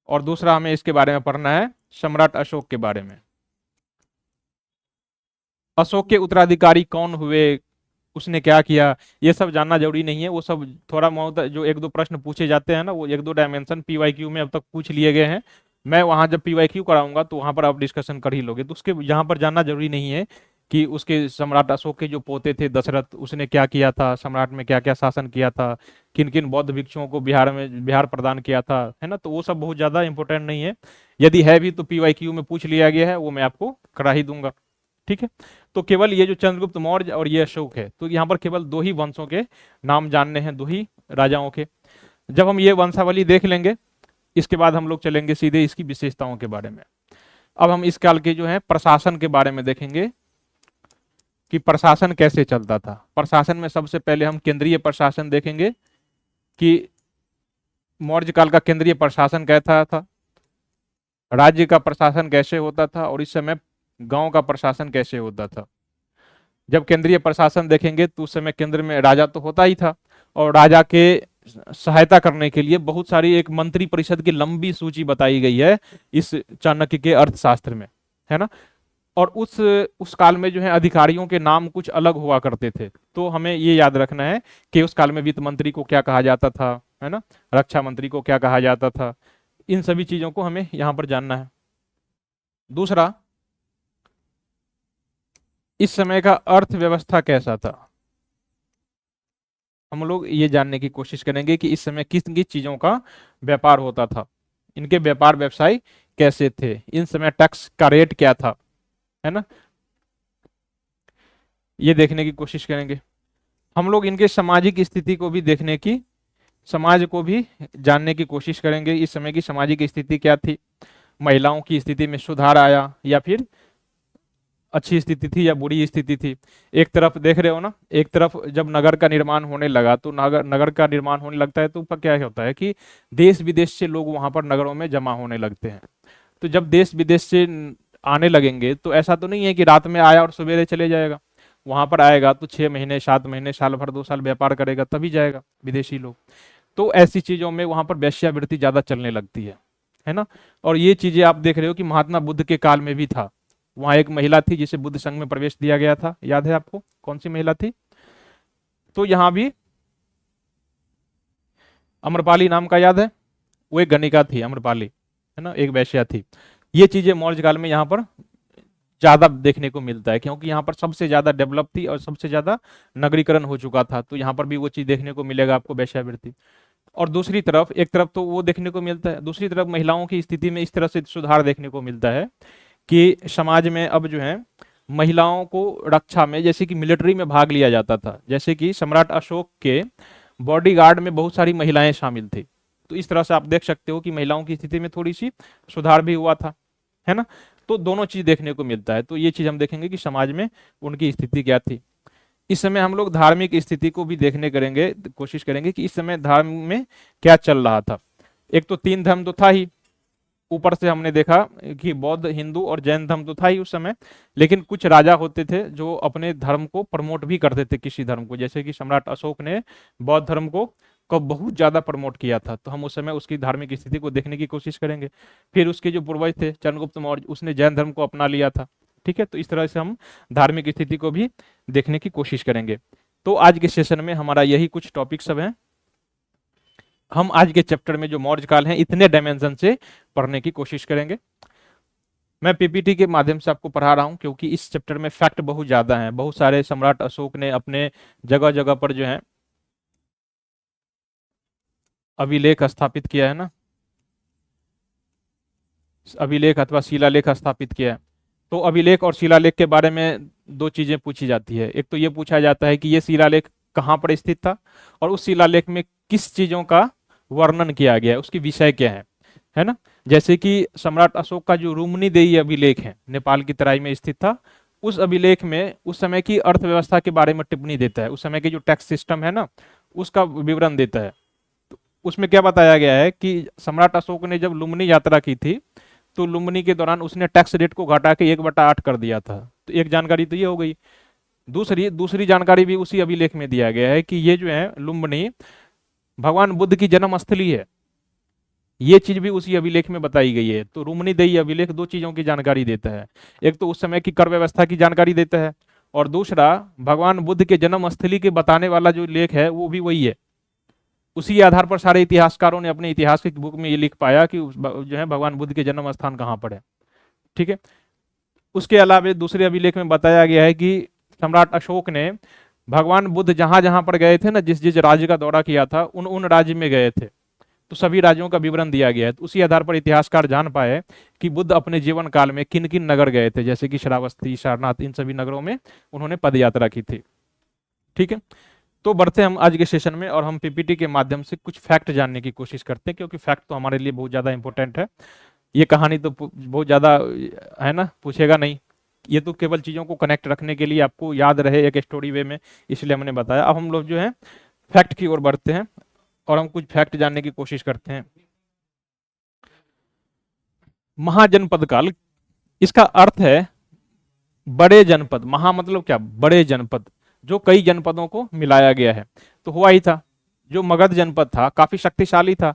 और दूसरा हमें इसके बारे में पढ़ना है सम्राट अशोक के बारे में। अशोक के उत्तराधिकारी कौन हुए, उसने क्या किया, ये सब जानना जरूरी नहीं है। वो सब थोड़ा बहुत जो एक दो प्रश्न पूछे जाते हैं ना, वो एक दो डायमेंशन पीवाईक्यू में अब तक पूछ लिए गए हैं। मैं वहां जब पीवाईक्यू कराऊंगा तो वहां पर आप डिस्कशन कर ही लोगे, तो उसके यहाँ पर जानना जरूरी नहीं है कि उसके सम्राट अशोक के जो पोते थे दशरथ, उसने क्या किया था, सम्राट में क्या क्या शासन किया था, किन किन बौद्ध भिक्षुओं को बिहार प्रदान किया था, है ना। तो वो सब बहुत ज्यादा इंपॉर्टेंट नहीं है, यदि है भी तो पीवाईक्यू में पूछ लिया गया है, वो मैं आपको करा ही दूंगा। ठीक है, तो केवल ये जो चंद्रगुप्त मौर्य और ये अशोक है, तो यहाँ पर केवल दो ही वंशों के नाम जानने हैं, दो ही राजाओं के। जब हम ये वंशावली देख लेंगे, इसके बाद हम लोग चलेंगे सीधे इसकी विशेषताओं के बारे में। अब हम इस काल के जो है प्रशासन के बारे में देखेंगे कि प्रशासन कैसे चलता था। प्रशासन में सबसे पहले हम केंद्रीय प्रशासन देखेंगे कि मौर्य काल का केंद्रीय प्रशासन कैसा था, राज्य का प्रशासन कैसे होता था, और इस समय गांव का प्रशासन कैसे होता था। जब केंद्रीय प्रशासन देखेंगे तो उस समय केंद्र में राजा तो होता ही था, और राजा के सहायता करने के लिए बहुत सारी एक मंत्री परिषद की लंबी सूची बताई गई है इस चाणक्य के अर्थशास्त्र में, है ना। और उस काल में जो है अधिकारियों के नाम कुछ अलग हुआ करते थे, तो हमें ये याद रखना है कि उस काल में वित्त मंत्री को क्या कहा जाता था, है ना, रक्षा मंत्री को क्या कहा जाता था, इन सभी चीजों को हमें यहां पर जानना है। दूसरा, इस समय का अर्थव्यवस्था कैसा था, हम लोग ये जानने की कोशिश करेंगे कि इस समय किस किस चीजों का व्यापार होता था, इनके व्यापार व्यवसाय कैसे थे, इन समय टैक्स का रेट क्या था, है ना, ये देखने की कोशिश करेंगे। हम लोग इनके सामाजिक स्थिति को भी देखने की, समाज को भी जानने की कोशिश करेंगे, इस समय की सामाजिक स्थिति क्या थी, महिलाओं की स्थिति में सुधार आया या फिर अच्छी स्थिति थी या बुरी स्थिति थी। एक तरफ देख रहे हो ना, एक तरफ जब नगर का निर्माण होने लगा, तो नगर नगर का निर्माण होने लगता है तो ऊपर क्या होता है कि देश विदेश से लोग वहां पर नगरों में जमा होने लगते हैं। तो जब देश विदेश से आने लगेंगे तो ऐसा तो नहीं है कि रात में आया और सवेरे चले जाएगा, वहां पर आएगा तो 6 महीने 7 महीने साल भर 2 साल व्यापार करेगा तभी जाएगा विदेशी लोग। तो ऐसी चीजों में वहां पर वेश्यावृत्ति ज्यादा चलने लगती है ना। और ये चीजें आप देख रहे हो कि महात्मा बुद्ध के काल में भी था। वहां एक महिला थी जिसे बुद्ध संघ में प्रवेश दिया गया था, याद है आपको कौन सी महिला थी? तो यहां भी अम्रपाली नाम का याद है, वो एक गणिका थी अम्रपाली, है ना, एक वैश्या थी। ये चीजें मौर्य काल में यहाँ पर ज्यादा देखने को मिलता है क्योंकि यहाँ पर सबसे ज्यादा डेवलप थी और सबसे ज्यादा नगरीकरण हो चुका था, तो यहाँ पर भी वो चीज देखने को मिलेगा आपको, वैश्यावृत्ति। और दूसरी तरफ, एक तरफ तो वो देखने को मिलता है, दूसरी तरफ महिलाओं की स्थिति में इस तरह से सुधार देखने को मिलता है कि समाज में अब जो है महिलाओं को रक्षा में, जैसे कि मिलिट्री में भाग लिया जाता था, जैसे कि सम्राट अशोक के बॉडीगार्ड में बहुत सारी महिलाएं शामिल थी। तो इस तरह से आप देख सकते हो कि महिलाओं की स्थिति में थोड़ी सी सुधार भी हुआ था, है ना। तो दोनों चीज देखने को मिलता है, तो ये चीज हम देखेंगे कि समाज में उनकी स्थिति क्या थी। इस समय हम लोग धार्मिक स्थिति को भी देखने करेंगे, कोशिश करेंगे कि इस समय धर्म में क्या चल रहा था। एक तो 3 धर्म तो था ही, ऊपर से हमने देखा कि बौद्ध, हिंदू और जैन धर्म तो था ही उस समय, लेकिन कुछ राजा होते थे जो अपने धर्म को प्रमोट भी करते थे किसी धर्म को, जैसे कि सम्राट अशोक ने बौद्ध धर्म को बहुत ज्यादा प्रमोट किया था, तो हम उस समय उसकी धार्मिक स्थिति को देखने की कोशिश करेंगे। फिर उसके जो पूर्वज थे चंद्रगुप्त मौर्य, उसने जैन धर्म को अपना लिया था, ठीक है। तो इस तरह से हम धार्मिक स्थिति को भी देखने की कोशिश करेंगे। तो आज के सेशन में हमारा यही कुछ टॉपिक सब है, हम आज के चैप्टर में जो मौर्य काल है इतने डायमेंशन से पढ़ने की कोशिश करेंगे। मैं पीपीटी के माध्यम से आपको पढ़ा रहा हूं क्योंकि इस चैप्टर में फैक्ट बहुत ज्यादा है, बहुत सारे सम्राट अशोक ने अपने जगह जगह पर जो है अभिलेख स्थापित किया है ना, अभिलेख अथवा शिलालेख स्थापित किया है। तो अभिलेख और शिलालेख के बारे में दो चीजें पूछी जाती है, एक तो ये पूछा जाता है कि ये शिलालेख कहाँ पर स्थित था और उस शिलालेख में किस चीजों का वर्णन किया गया है, उसकी विषय क्या है ना। जैसे कि सम्राट अशोक का जो रुम्नीदेही अभिलेख है, नेपाल की तराई में स्थित था, उस अभिलेख में उस समय की अर्थव्यवस्था के बारे में टिप्पणी देता है, उस समय के जो टैक्स सिस्टम है ना उसका विवरण देता है। तो उसमें क्या बताया गया है कि सम्राट अशोक ने जब लुम्बिनी यात्रा की थी तो लुम्बिनी के दौरान उसने टैक्स रेट को घटा के 1/8 कर दिया था। तो एक जानकारी तो ये हो गई। दूसरी दूसरी जानकारी भी उसी अभिलेख में दिया गया है कि ये जो है लुम्बिनी भगवान बुद्ध की जन्म स्थली है, ये चीज भी उसी अभिलेख में बताई गई है। तो रुम्नीदेही अभिलेख दो चीजों की जानकारी देता है, एक तो उस समय की कर व्यवस्था की जानकारी देता है और दूसरा भगवान बुद्ध के जन्म स्थली के बताने वाला जो लेख है वो भी वही है। उसी आधार पर सारे इतिहासकारों ने अपने इतिहास की बुक में ये लिख पाया कि जो है भगवान बुद्ध के जन्म स्थान कहाँ पर है, ठीक है। उसके अलावा दूसरे अभिलेख में बताया गया है कि सम्राट अशोक ने भगवान बुद्ध जहां जहां पर गए थे ना, जिस जिस राज्य का दौरा किया था उन उन राज्य में गए थे, तो सभी राज्यों का विवरण दिया गया है। तो उसी आधार पर इतिहासकार जान पाए कि बुद्ध अपने जीवन काल में किन किन नगर गए थे, जैसे कि श्रावस्ती, सारनाथ, इन सभी नगरों में उन्होंने पद यात्रा की थी, ठीक है। तो बढ़ते हम आज के सेशन में और हम पीपीटी के माध्यम से कुछ फैक्ट जानने की कोशिश करते हैं क्योंकि फैक्ट तो हमारे लिए बहुत ज्यादा इंपॉर्टेंट है। ये कहानी तो बहुत ज्यादा है ना, पूछेगा नहीं, ये तो केवल चीजों को कनेक्ट रखने के लिए, आपको याद रहे एक स्टोरी वे में, इसलिए हमने बताया। अब हम लोग जो है फैक्ट की ओर बढ़ते हैं और हम कुछ फैक्ट जानने की कोशिश करते हैं। महाजनपद काल, इसका अर्थ है बड़े जनपद। महा मतलब क्या, बड़े जनपद, जो कई जनपदों को मिलाया गया है। तो हुआ ही था जो मगध जनपद था काफी शक्तिशाली था।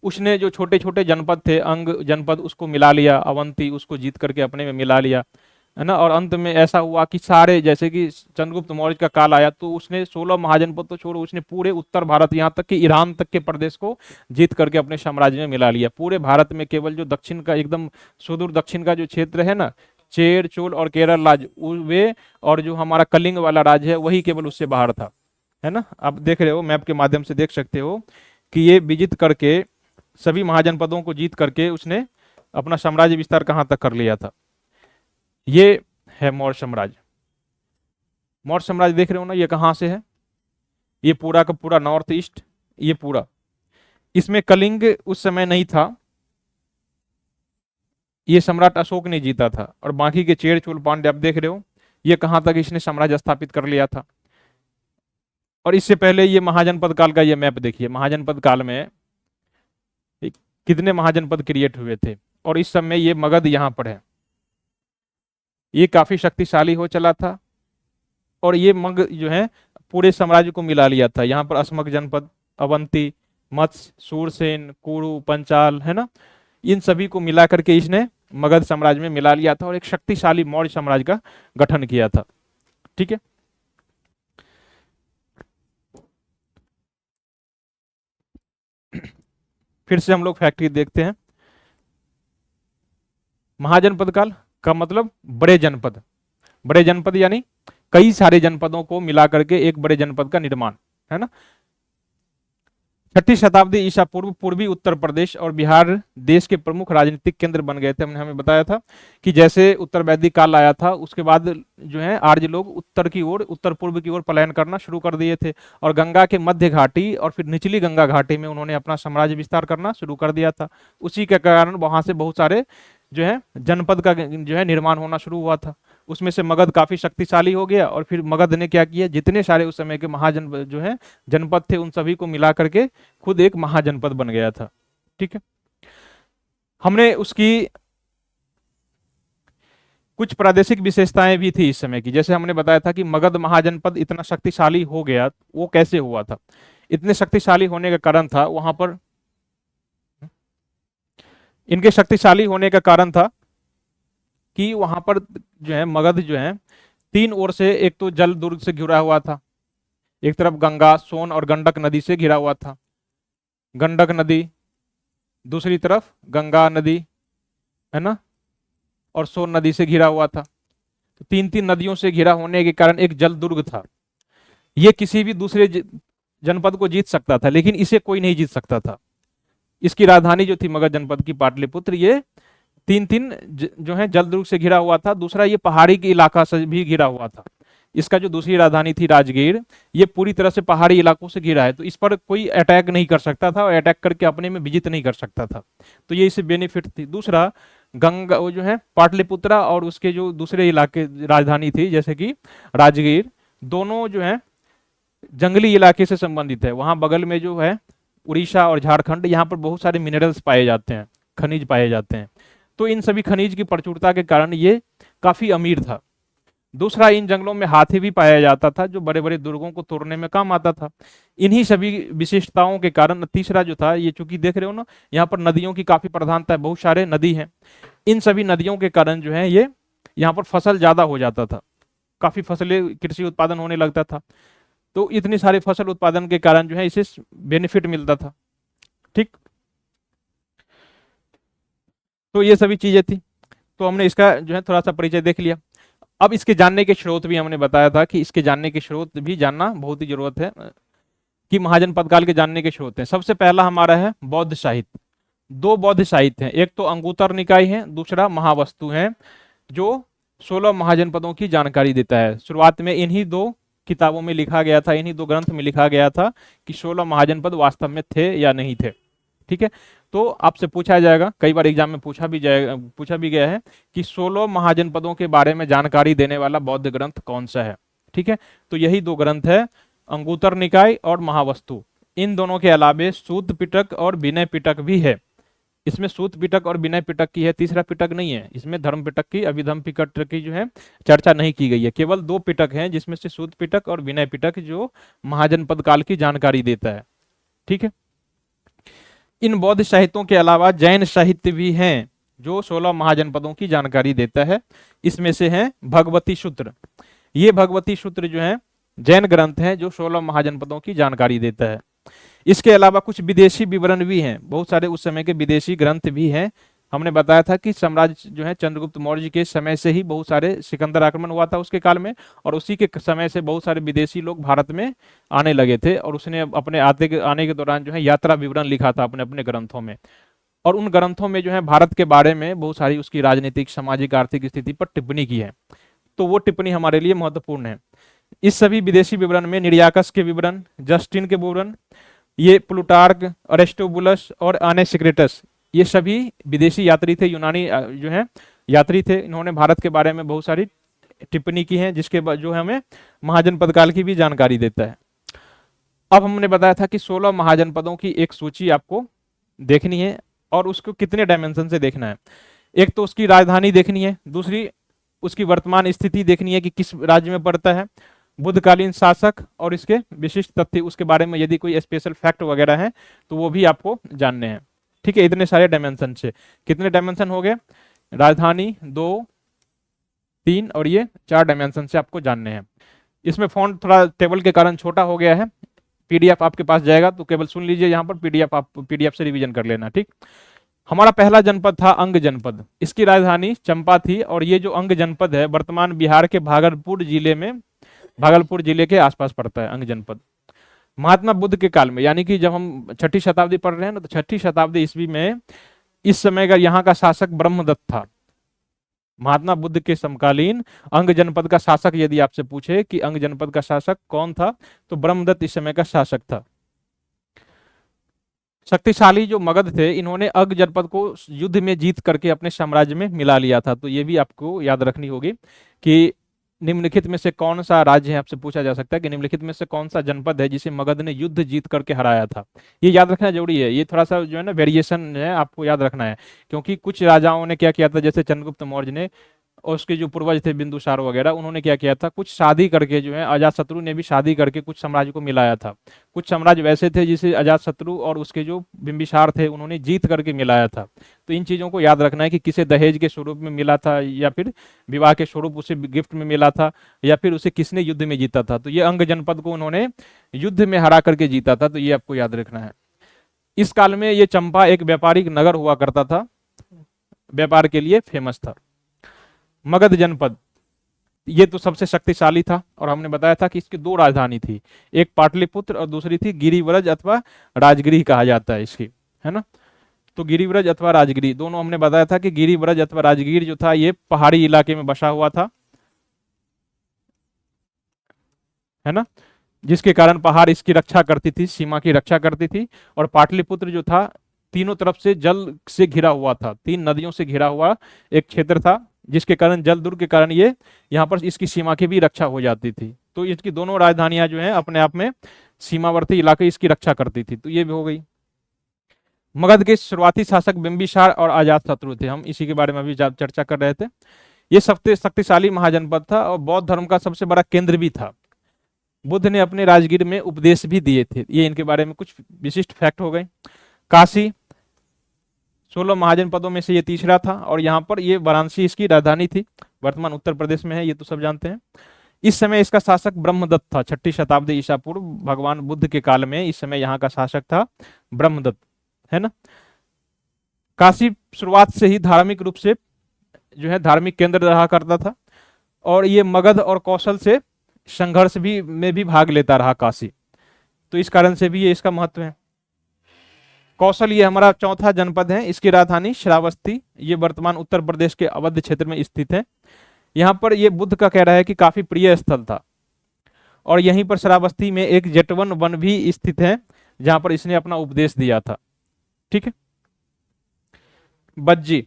उसने जो छोटे छोटे जनपद थे, अंग जनपद, उसको मिला लिया, अवंती उसको जीत करके अपने में मिला लिया, है ना। और अंत में ऐसा हुआ कि सारे, जैसे कि चंद्रगुप्त मौर्य का काल आया तो उसने 16 महाजनपद तो छोड़ो, उसने पूरे उत्तर भारत, यहाँ तक कि ईरान तक के प्रदेश को जीत करके अपने साम्राज्य में मिला लिया। पूरे भारत में केवल जो दक्षिण का, एकदम सुदूर दक्षिण का जो क्षेत्र है ना, चेर, चोल और केरल राज्य, वे, और जो हमारा कलिंग वाला राज्य है वही केवल उससे बाहर था, है ना। आप देख रहे हो, मैप के माध्यम से देख सकते हो कि ये विजित करके, सभी महाजनपदों को जीत करके उसने अपना साम्राज्य विस्तार कहाँ तक कर लिया था। ये है मौर्य साम्राज्य। मौर्य साम्राज्य देख रहे हो ना, ये कहाँ से है, ये पूरा का पूरा नॉर्थ ईस्ट, ये पूरा, इसमें कलिंग उस समय नहीं था, ये सम्राट अशोक ने जीता था। और बाकी के चेर, चोल, पांड्य आप देख रहे हो, ये कहाँ तक इसने साम्राज्य स्थापित कर लिया था। और इससे पहले ये महाजनपद काल का ये मैप देखिए, महाजनपद काल में कितने महाजनपद क्रिएट हुए थे, और इस समय ये मगध यहाँ पर है, ये काफी शक्तिशाली हो चला था। और ये मगध जो है पूरे साम्राज्य को मिला लिया था। यहाँ पर अस्मक जनपद, अवंती, मत्स्य, सूरसेन, कुरु, पंचाल, है ना, इन सभी को मिला करके इसने मगध साम्राज्य में मिला लिया था और एक शक्तिशाली मौर्य साम्राज्य का गठन किया था। ठीक है, फिर से हम लोग फैक्ट्री देखते हैं। महाजनपद काल का मतलब बड़े जनपद, बड़े जनपद यानी कई सारे जनपदों को मिला करके एक बड़े जनपद का निर्माण, है ना। 6ठी शताब्दी ईसा पूर्व पूर्वी उत्तर प्रदेश और बिहार देश के प्रमुख राजनीतिक केंद्र बन गए थे। हमने हमें बताया था कि जैसे उत्तर वैदिक काल आया था उसके बाद जो है आर्य लोग उत्तर की ओर, उत्तर पूर्व की ओर पलायन करना शुरू कर दिए थे, और गंगा के मध्य घाटी और फिर निचली गंगा घाटी में उन्होंने अपना साम्राज्य विस्तार करना शुरू कर दिया था। उसी के कारण वहां से बहुत सारे जो है जनपद का जो है निर्माण होना शुरू हुआ था। उसमें से मगध काफी शक्तिशाली हो गया, और फिर मगध ने क्या किया, जितने सारे उस समय के महाजन जो है जनपद थे उन सभी को मिला करके खुद एक महाजनपद बन गया था। ठीक है, हमने उसकी कुछ प्रादेशिक विशेषताएं भी थी इस समय की, जैसे हमने बताया था कि मगध महाजनपद इतना शक्तिशाली हो गया, वो कैसे हुआ था। इतने शक्तिशाली होने का कारण था वहां पर, इनके शक्तिशाली होने का कारण था कि वहां पर जो है मगध जो है 3 ओर से, एक तो जल दुर्ग से घिरा हुआ था, एक तरफ गंगा, सोन और गंडक नदी से घिरा हुआ था, गंडक नदी, दूसरी तरफ गंगा नदी, है ना, और सोन नदी से घिरा हुआ था। तो 3 नदियों से घिरा होने के कारण एक जल दुर्ग था। ये किसी भी दूसरे जनपद को जीत सकता था, लेकिन इसे कोई नहीं जीत सकता था। इसकी राजधानी जो थी मगध जनपद की पाटलिपुत्र, ये 3 जो है जलदुर्ग से घिरा हुआ था। दूसरा ये पहाड़ी के इलाका से भी घिरा हुआ था। इसका जो दूसरी राजधानी थी राजगीर, ये पूरी तरह से पहाड़ी इलाकों से घिरा है, तो इस पर कोई अटैक नहीं कर सकता था और अटैक करके अपने में विजित नहीं कर सकता था। तो ये इससे बेनिफिट थी। दूसरा, गंगा वो जो है पाटलिपुत्रा और उसके जो दूसरे इलाके राजधानी थी जैसे कि राजगीर, दोनों जो है जंगली इलाके से संबंधित है। वहां बगल में जो है उड़ीसा और झारखंड, यहाँ पर बहुत सारे मिनरल्स पाए जाते हैं, खनिज पाए जाते हैं। तो इन सभी खनिज की प्रचुरता के कारण ये काफी अमीर था। दूसरा, इन जंगलों में हाथी भी पाया जाता था जो बड़े बड़े दुर्गों को तोड़ने में काम आता था। इन्हीं सभी विशेषताओं के कारण तीसरा जो था, ये चूंकि देख रहे हो ना यहाँ पर नदियों की काफी प्रधानता है, बहुत सारे नदी हैं। इन सभी नदियों के कारण जो है ये यहाँ पर फसल ज्यादा हो जाता था, काफी फसलें, कृषि उत्पादन होने लगता था। तो इतनी सारी फसल उत्पादन के कारण जो है इसे बेनिफिट मिलता था। ठीक, तो ये सभी चीजें थी। तो हमने इसका जो है थोड़ा सा परिचय देख लिया। अब इसके जानने के स्रोत भी हमने बताया था कि इसके जानने के स्रोत भी जानना बहुत ही जरूरत है, कि महाजनपद काल के जानने के स्रोत हैं। सबसे पहला हमारा है बौद्ध साहित्य। 2 बौद्ध साहित्य हैं, एक तो अंगुतर निकाय है, दूसरा महावस्तु है, जो 16 महाजनपदों की जानकारी देता है। शुरुआत में इन्हीं 2 किताबों में लिखा गया था, इन्हीं 2 ग्रंथ में लिखा गया था कि 16 महाजनपद वास्तव में थे या नहीं थे। ठीक है, तो आपसे पूछा जाएगा, कई बार एग्जाम में पूछा भी गया है कि 16 महाजनपदों के बारे में जानकारी देने वाला बौद्ध ग्रंथ कौन सा है। ठीक है, तो यही 2 ग्रंथ है, अंगुतर निकाय और महावस्तु। इन दोनों के अलावे सूत पिटक और विनय पिटक भी है। इसमें सूत पिटक और विनय पिटक की है, तीसरा पिटक नहीं है। इसमें धर्म पिटक की, अभिधम पिटक की जो है चर्चा नहीं की गई है। केवल 2 पिटक हैं, जिसमें से सूत पिटक और विनय पिटक जो महाजनपद काल की जानकारी देता है। ठीक है। इन बौद्ध साहित्यों के अलावा जैन साहित्य भी हैं जो 16 महाजनपदों की जानकारी देता है। इसमें से हैं भगवती सूत्र। ये भगवती सूत्र जो है जैन ग्रंथ है जो 16 महाजनपदों की जानकारी देता है। इसके अलावा कुछ विदेशी विवरण भी हैं, बहुत सारे उस समय के विदेशी ग्रंथ भी हैं। हमने बताया था कि साम्राज्य जो है चंद्रगुप्त मौर्य के समय से ही बहुत सारे सिकंदर आक्रमण हुआ था उसके काल में, और उसी के समय से बहुत सारे विदेशी लोग भारत में आने लगे थे, और उसने अपने आने के दौरान जो है यात्रा विवरण लिखा था अपने अपने ग्रंथों में। और उन ग्रंथों में जो है भारत के बारे में बहुत सारी उसकी राजनीतिक, सामाजिक, आर्थिक स्थिति पर टिप्पणी की है, तो वो टिप्पणी हमारे लिए महत्वपूर्ण है। इस सभी विदेशी विवरण में निर्याकस के विवरण, जस्टिन के विवरण, ये प्लूटार्क, अरिस्टोबुलस और आनेसिक्रेटस, ये सभी विदेशी यात्री थे, यूनानी जो है यात्री थे। इन्होंने भारत के बारे में बहुत सारी टिप्पणी की है, जिसके जो है हमें महाजनपद काल की भी जानकारी देता है। अब हमने बताया था कि 16 महाजनपदों की एक सूची आपको देखनी है, और उसको कितने डायमेंशन से देखना है। एक तो उसकी राजधानी देखनी है, दूसरी उसकी वर्तमान स्थिति देखनी है कि किस राज्य में पड़ता है, बुद्धकालीन शासक और इसके विशिष्ट तथ्य, उसके बारे में यदि कोई स्पेशल फैक्ट वगैरह है तो वो भी आपको जानने हैं। ठीक है, इतने सारे डायमेंशन से, कितने डायमेंशन हो गए, राजधानी 2, 3 और ये 4 डायमेंशन से आपको जानने हैं। इसमें फॉन्ट थोड़ा टेबल के कारण छोटा हो गया है, पीडीएफ आपके पास जाएगा तो केवल सुन लीजिए, यहाँ पर पीडीएफ आप पीडीएफ से रिवीजन कर लेना। ठीक, हमारा पहला जनपद था अंग जनपद, इसकी राजधानी चंपा थी, और ये जो अंग जनपद है वर्तमान बिहार के भागलपुर जिले के आसपास पड़ता है अंग जनपद। महात्मा बुद्ध के काल में, यानी कि जब हम 6ठी शताब्दी पढ़ रहे हैं ना, तो 6ठी शताब्दी ईस्वी में इस समय का यहाँ का शासक ब्रह्मदत्त था। महात्मा बुद्ध के समकालीन अंग जनपद का शासक यदि आपसे पूछे कि अंग जनपद का शासक कौन था, तो ब्रह्मदत्त इस समय का शासक था। शक्तिशाली जो मगध थे, इन्होंने अंग जनपद को युद्ध में जीत करके अपने साम्राज्य में मिला लिया था। तो ये भी आपको याद रखनी होगी कि निम्नलिखित में से कौन सा राज्य है, आपसे पूछा जा सकता है कि निम्नलिखित में से कौन सा जनपद है जिसे मगध ने युद्ध जीत करके हराया था। ये याद रखना जरूरी है, ये थोड़ा सा जो है ना वेरिएशन है, आपको याद रखना है, क्योंकि कुछ राजाओं ने क्या किया था, जैसे चंद्रगुप्त मौर्य ने और उसके जो पूर्वज थे बिंदुसार वगैरह, उन्होंने क्या किया था, कुछ शादी करके जो है अजातशत्रु ने भी शादी करके कुछ साम्राज्य को मिलाया था। कुछ साम्राज्य वैसे थे जिसे अजातशत्रु और उसके जो बिंबिसार थे उन्होंने जीत करके मिलाया था। तो इन चीजों को याद रखना है कि किसे दहेज के स्वरूप में मिला था, या फिर विवाह के स्वरूप उसे गिफ्ट में मिला था, या फिर उसे किसने युद्ध में जीता था। तो ये अंग जनपद को उन्होंने युद्ध में हरा करके जीता था, तो ये आपको याद रखना है। इस काल में ये चंपा एक व्यापारिक नगर हुआ करता था, व्यापार के लिए फेमस था। मगध जनपद ये तो सबसे शक्तिशाली था, और हमने बताया था कि इसकी 2 राजधानी थी, एक पाटलिपुत्र और दूसरी थी गिरिव्रज अथवा राजगिरी कहा जाता है इसकी, है ना। तो गिरिव्रज अथवा राजगिरी दोनों हमने बताया था कि गिरिव्रज अथवा राजगीर जो था ये पहाड़ी इलाके में बसा हुआ था, है ना, जिसके कारण पहाड़ इसकी रक्षा करती थी, सीमा की रक्षा करती थी। और पाटलिपुत्र जो था तीनों तरफ से जल से घिरा हुआ था, 3 नदियों से घिरा हुआ एक क्षेत्र था, जिसके कारण जल दुर्ग के कारण ये यहाँ पर इसकी सीमा की भी रक्षा हो जाती थी। तो इसकी दोनों राजधानियां जो है अपने आप में सीमावर्ती इलाके इसकी रक्षा करती थी, तो ये भी हो गई। मगध के शुरुआती शासक बिंबिसार और अजातशत्रु थे, हम इसी के बारे में अभी चर्चा कर रहे थे। ये सबसे शक्तिशाली महाजनपद था और बौद्ध धर्म का सबसे बड़ा केंद्र भी था। बुद्ध ने अपने राजगीर में उपदेश भी दिए थे, ये इनके बारे में कुछ विशिष्ट फैक्ट हो गए। काशी 16 महाजनपदों में से ये तीसरा था, और यहाँ पर ये वाराणसी इसकी राजधानी थी, वर्तमान उत्तर प्रदेश में है, ये तो सब जानते हैं। इस समय इसका शासक ब्रह्मदत्त था, 6ठी शताब्दी ईसा पूर्व भगवान बुद्ध के काल में इस समय यहाँ का शासक था ब्रह्मदत्त, है ना। काशी शुरुआत से ही धार्मिक रूप से जो है धार्मिक केंद्र रहा करता था, और ये मगध और कौशल से संघर्ष में भी भाग लेता रहा काशी, तो इस कारण से भी ये इसका महत्व है। कौशल ये हमारा चौथा जनपद है, इसकी राजधानी श्रावस्ती, ये वर्तमान उत्तर प्रदेश के अवध क्षेत्र में स्थित है। यहाँ पर ये बुद्ध का कह रहा है कि काफी प्रिय स्थल था, और यहीं पर श्रावस्ती में एक जेटवन वन भी स्थित है जहां पर इसने अपना उपदेश दिया था। ठीक है, बज्जी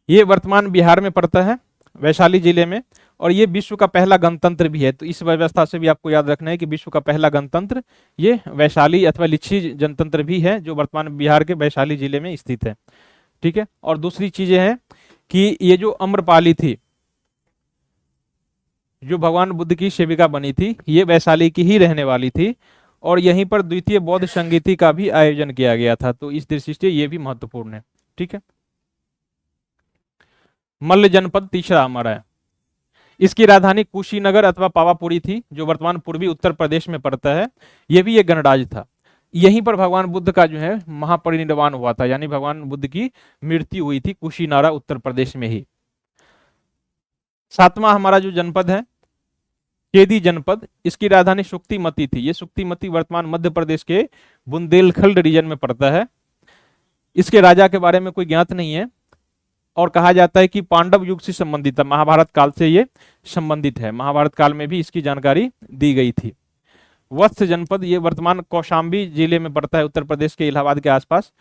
ये वर्तमान बिहार में पड़ता है, वैशाली जिले में, और ये विश्व का पहला गणतंत्र भी है। तो इस व्यवस्था से भी आपको याद रखना है कि विश्व का पहला गणतंत्र ये वैशाली अथवा लिच्छी जनतंत्र भी है, जो वर्तमान बिहार के वैशाली जिले में स्थित है। ठीक है, और दूसरी चीजें हैं कि ये जो अम्रपाली थी, जो भगवान बुद्ध की सेविका बनी थी, ये वैशाली की ही रहने वाली थी, और यहीं पर द्वितीय बौद्ध संगीति का भी आयोजन किया गया था। तो इस दृष्टि से ये भी महत्वपूर्ण है। ठीक है, मल्ल जनपद तीसरा हमारा है। इसकी राजधानी कुशीनगर अथवा पावापुरी थी, जो वर्तमान पूर्वी उत्तर प्रदेश में पड़ता है। यह भी एक गणराज्य था। यहीं पर भगवान बुद्ध का जो है महापरिनिर्वाण हुआ था, यानी भगवान बुद्ध की मृत्यु हुई थी कुशीनारा उत्तर प्रदेश में ही। सातवां हमारा जो जनपद है केदी जनपद, इसकी राजधानी सुक्तिमती थी। ये सुक्तिमती वर्तमान मध्य प्रदेश के बुंदेलखंड रीजन में पड़ता है। इसके राजा के बारे में कोई ज्ञात नहीं है और कहा जाता है कि पांडव युग से संबंधित है, महाभारत काल से ये संबंधित है। महाभारत काल में भी इसकी जानकारी दी गई थी। वत्स जनपद, ये वर्तमान कौशाम्बी जिले में पड़ता है, उत्तर प्रदेश के इलाहाबाद के आसपास।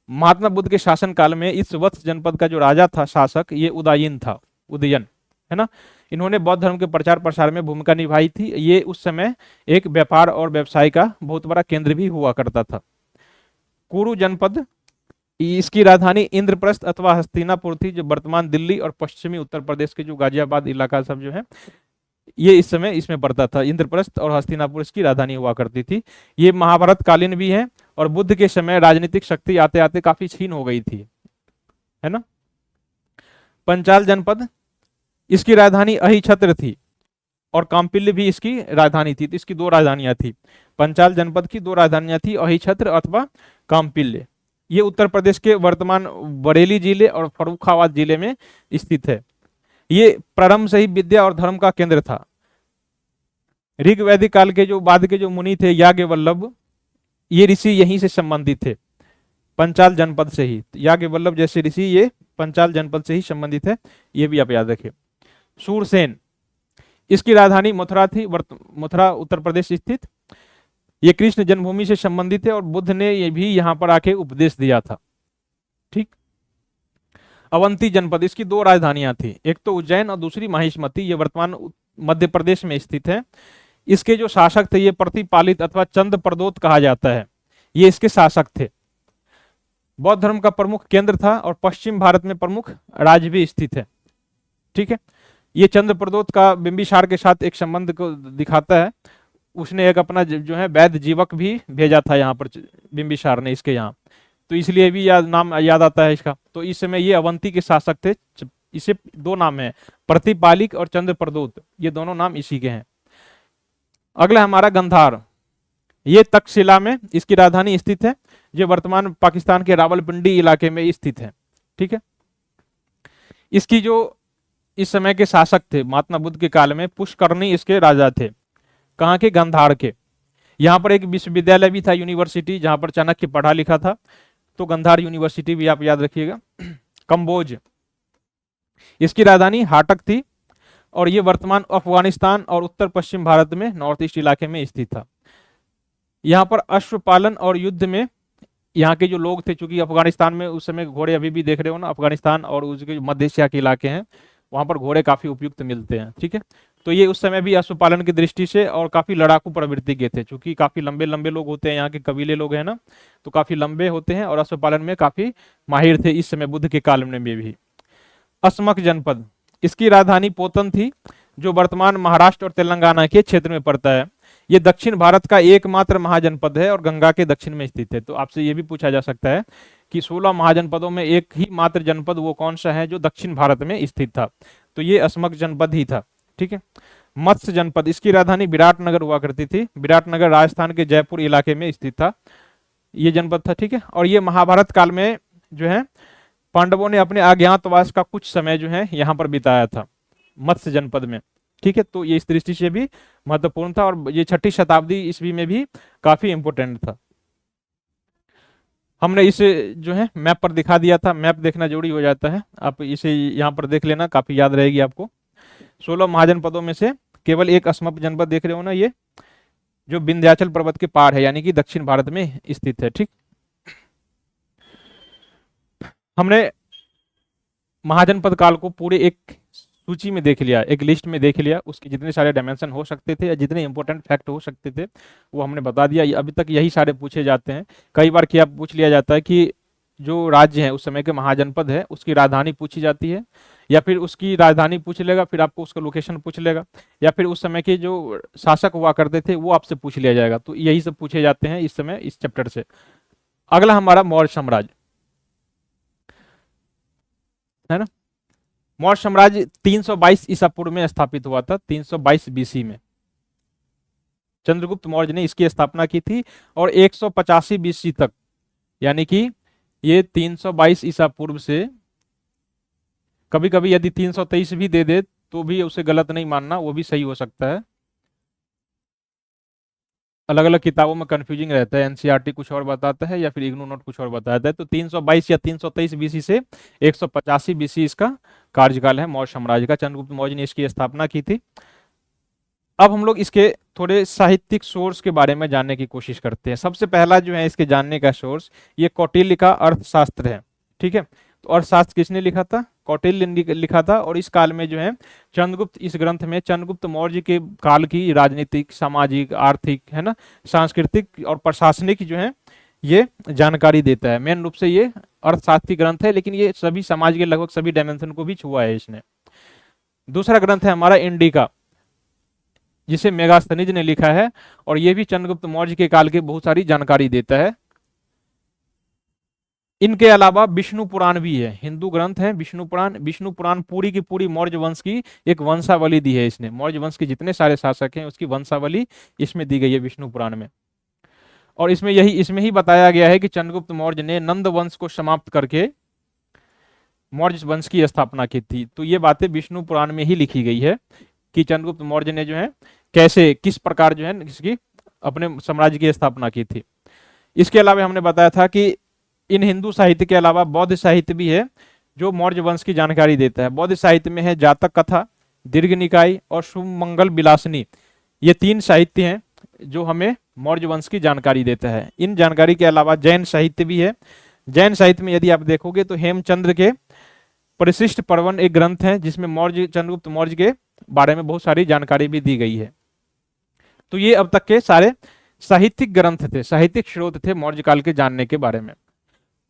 महात्मा बुद्ध के शासन काल में इस वत्स जनपद का जो राजा था, शासक, ये उदयन था, उदयन, है ना। इन्होंने बौद्ध धर्म के प्रचार प्रसार में भूमिका निभाई थी। ये उस समय एक व्यापार और व्यवसाय का बहुत बड़ा केंद्र भी हुआ करता था। कुरु जनपद, इसकी राजधानी इंद्रप्रस्थ अथवा हस्तिनापुर थी, जो वर्तमान दिल्ली और पश्चिमी उत्तर प्रदेश के जो गाजियाबाद इलाका सब जो है, ये इस समय इसमें पड़ता था। इंद्रप्रस्थ और हस्तिनापुर इसकी राजधानी हुआ करती थी। ये महाभारत कालीन भी है और बुद्ध के समय राजनीतिक शक्ति आते आते काफी क्षीण हो गई थी, है ना। पंचाल जनपद, इसकी राजधानी अहिछत्र थी और काम्पिल्य भी इसकी राजधानी थी। तो इसकी दो राजधानियां थी, पंचाल जनपद की दो राजधानियां थी, अहिछत्र अथवा काम्पिल्य। ये उत्तर प्रदेश के वर्तमान बरेली जिले और फर्रुखाबाद जिले में स्थित है। ये प्रारंभ से ही विद्या और धर्म का केंद्र था। ऋग वैदिक काल के जो बाद के जो मुनि थे याज्ञवल्लभ, ये ऋषि यहीं से संबंधित थे, पंचाल जनपद से ही। याज्ञवल्लभ जैसे ऋषि ये पंचाल जनपद से ही संबंधित है, ये भी आप याद रखिए। सूरसेन, इसकी राजधानी मथुरा थी, मथुरा उत्तर प्रदेश स्थित। ये कृष्ण जन्मभूमि से संबंधित है और बुद्ध ने ये भी यहां पर आके उपदेश दिया था। ठीक। अवंती जनपद, इसकी दो राजधानियां थी, एक तो उज्जैन और दूसरी महिष्मती। ये वर्तमान मध्य प्रदेश में स्थित है। इसके जो शासक थे ये प्रतिपालित अथवा चंद प्रदोत कहा जाता है, ये इसके शासक थे। बौद्ध धर्म का प्रमुख केंद्र था और पश्चिम भारत में प्रमुख राज्य भी स्थित है। ठीक है, ये चंद्र प्रदोत का बिंबिसार के साथ एक संबंध को दिखाता है। उसने एक अपना जो है वैद्य जीवक भी भेजा था यहाँ पर, बिंबिसार ने इसके यहाँ, तो इसलिए भी नाम याद आता है इसका। तो इस समय ये अवंती के शासक थे। इसे दो नाम है, प्रतिपालिक और चंद्र प्रदोत, ये दोनों नाम इसी के हैं। अगला हमारा गंधार, ये तक्षशिला में इसकी राजधानी स्थित है, जो वर्तमान पाकिस्तान के रावलपिंडी इलाके में स्थित है। ठीक है, इसकी जो इस समय के शासक थे महात्मा बुद्ध के काल में, पुष्करनी इसके राजा थे। कहाँ के? गंधार के। यहाँ पर एक विश्वविद्यालय भी था, यूनिवर्सिटी, जहां पर चाणक्य पढ़ा लिखा था। तो गंधार यूनिवर्सिटी भी आप याद रखिएगा। कंबोज, इसकी राजधानी हाटक थी और ये वर्तमान अफगानिस्तान और उत्तर पश्चिम भारत में नॉर्थ ईस्ट इलाके में स्थित था। यहाँ पर अश्वपालन और युद्ध में यहाँ के जो लोग थे, चूंकि अफगानिस्तान में उस समय घोड़े अभी भी देख रहे हो ना, अफगानिस्तान और उसके मध्य एशिया के इलाके हैं, वहां पर घोड़े काफी उपयुक्त मिलते हैं। ठीक है, तो ये उस समय भी अश्वपालन की दृष्टि से और काफी लड़ाकू प्रवृत्ति के थे, चूंकि काफी लंबे लंबे लोग होते हैं, यहाँ के कबीले लोग हैं ना, तो काफी लंबे होते हैं और अश्वपालन में काफी माहिर थे इस समय बुद्ध के काल में भी। असमक जनपद, इसकी राजधानी पोतन थी, जो वर्तमान महाराष्ट्र और तेलंगाना के क्षेत्र में पड़ता है। ये दक्षिण भारत का एकमात्र महाजनपद है और गंगा के दक्षिण में स्थित है। तो आपसे ये भी पूछा जा सकता है कि 16 महाजनपदों में एक ही मात्र जनपद वो कौन सा है जो दक्षिण भारत में स्थित था? तो ये असमक जनपद ही था। ठीक है, मत्स्य जनपद, इसकी राजधानी विराटनगर हुआ करती थी। विराटनगर राजस्थान के जयपुर इलाके में स्थित था ये जनपद था। ठीक है, और ये महाभारत काल में जो है पांडवों ने अपने अज्ञातवास का कुछ समय जो है यहाँ पर बिताया था, मत्स्य जनपद में। ठीक है, तो ये इस दृष्टि से भी महत्वपूर्ण था और ये 6ठी शताब्दी ईस्वी में भी काफी इंपोर्टेंट था। हमने इसे जो है मैप पर दिखा दिया था, मैप देखना जरूरी हो जाता है, आप इसे यहाँ पर देख लेना, काफी याद रहेगी आपको। 16 महाजनपदों में से केवल एक असमक जनपद देख रहे हो ना, ये जो विंध्याचल पर्वत के पार है, यानी कि दक्षिण भारत में स्थित है। ठीक, हमने महाजनपद काल को पूरे एक सूची में देख लिया, एक लिस्ट में देख लिया, उसके जितने सारे डायमेंशन हो सकते थे या जितने इंपॉर्टेंट फैक्ट हो सकते थे वो हमने बता दिया। अभी तक यही सारे पूछे जाते हैं। कई बार क्या पूछ लिया जाता है कि जो राज्य है उस समय के महाजनपद है उसकी राजधानी पूछी जाती है, या फिर उसकी राजधानी पूछ लेगा, फिर आपको उसका लोकेशन पूछ लेगा, या फिर उस समय के जो शासक हुआ करते थे वो आपसे पूछ लिया जाएगा। तो यही सब पूछे जाते हैं इस समय इस चैप्टर से। अगला हमारा मौर्य साम्राज्य है ना। मौर्य साम्राज्य 322 ईसा पूर्व में स्थापित हुआ था, 322 बीसी में चंद्रगुप्त मौर्य ने इसकी स्थापना की थी, और 185 बीसी तक, यानी कि ये 322 ईसा पूर्व से, कभी कभी यदि 323 भी दे दे तो भी उसे गलत नहीं मानना, वो भी सही हो सकता है। अलग अलग किताबों में कंफ्यूजिंग रहता है, एनसीईआरटी कुछ और बताता है या फिर इग्नू नोट कुछ और बताता है। तो 322 या 323 बीसी से 185 बीसी इसका कार्यकाल है मौर्य साम्राज्य का। चंद्रगुप्त मौर्य ने इसकी स्थापना की थी। अब हम लोग इसके थोड़े साहित्यिक सोर्स के बारे में जानने की कोशिश करते हैं। सबसे पहला जो है इसके जानने का सोर्स, ये कौटिल्य का अर्थशास्त्र है। ठीक है, तो अर्थशास्त्र किसने लिखा था? कौटिल्य ने लिखा था। और इस काल में जो है चंद्रगुप्त, इस ग्रंथ में चंद्रगुप्त मौर्य के काल की राजनीतिक, सामाजिक, आर्थिक, है ना, सांस्कृतिक और प्रशासनिक जो है ये जानकारी देता है। मेन रूप से ये अर्थशास्त्री ग्रंथ है, लेकिन ये सभी समाज के लगभग सभी डायमेंशन को भी छुआ है इसने। दूसरा ग्रंथ है हमारा इंडिका, जिसे मेगास्थनीज ने लिखा है, और ये भी चंद्रगुप्त मौर्य के काल की बहुत सारी जानकारी देता है। इनके अलावा विष्णु पुराण भी है, हिंदू ग्रंथ है विष्णु पुराण। विष्णु पुराण पूरी की पूरी मौर्य वंश की एक वंशावली दी है इसने। मौर्य वंश के जितने सारे शासक हैं उसकी वंशावली इसमें दी गई है विष्णु पुराण में। और इसमें ही बताया गया है कि चंद्रगुप्त मौर्य ने नंद वंश को समाप्त करके मौर्य वंश की स्थापना की थी। तो ये बातें विष्णु पुराण में ही लिखी गई है कि चंद्रगुप्त मौर्य ने जो है कैसे, किस प्रकार जो है इसकी अपने साम्राज्य की स्थापना की थी। इसके अलावा हमने बताया था कि इन हिंदू साहित्य के अलावा बौद्ध साहित्य भी है जो मौर्य वंश की जानकारी देता है। बौद्ध साहित्य में है जातक कथा, दीर्घ निकाय और सुमंगल विलासनी। ये 3 साहित्य हैं जो हमें मौर्य वंश की जानकारी देता है। इन जानकारी के अलावा जैन साहित्य भी है। जैन साहित्य में यदि आप देखोगे तो हेमचंद्र के परिशिष्ट पर्वन एक ग्रंथ है जिसमें चंद्रगुप्त मौर्य के बारे में बहुत सारी जानकारी भी दी गई है। तो ये अब तक के सारे साहित्यिक ग्रंथ थे, साहित्यिक स्रोत थे मौर्य काल के जानने के बारे में।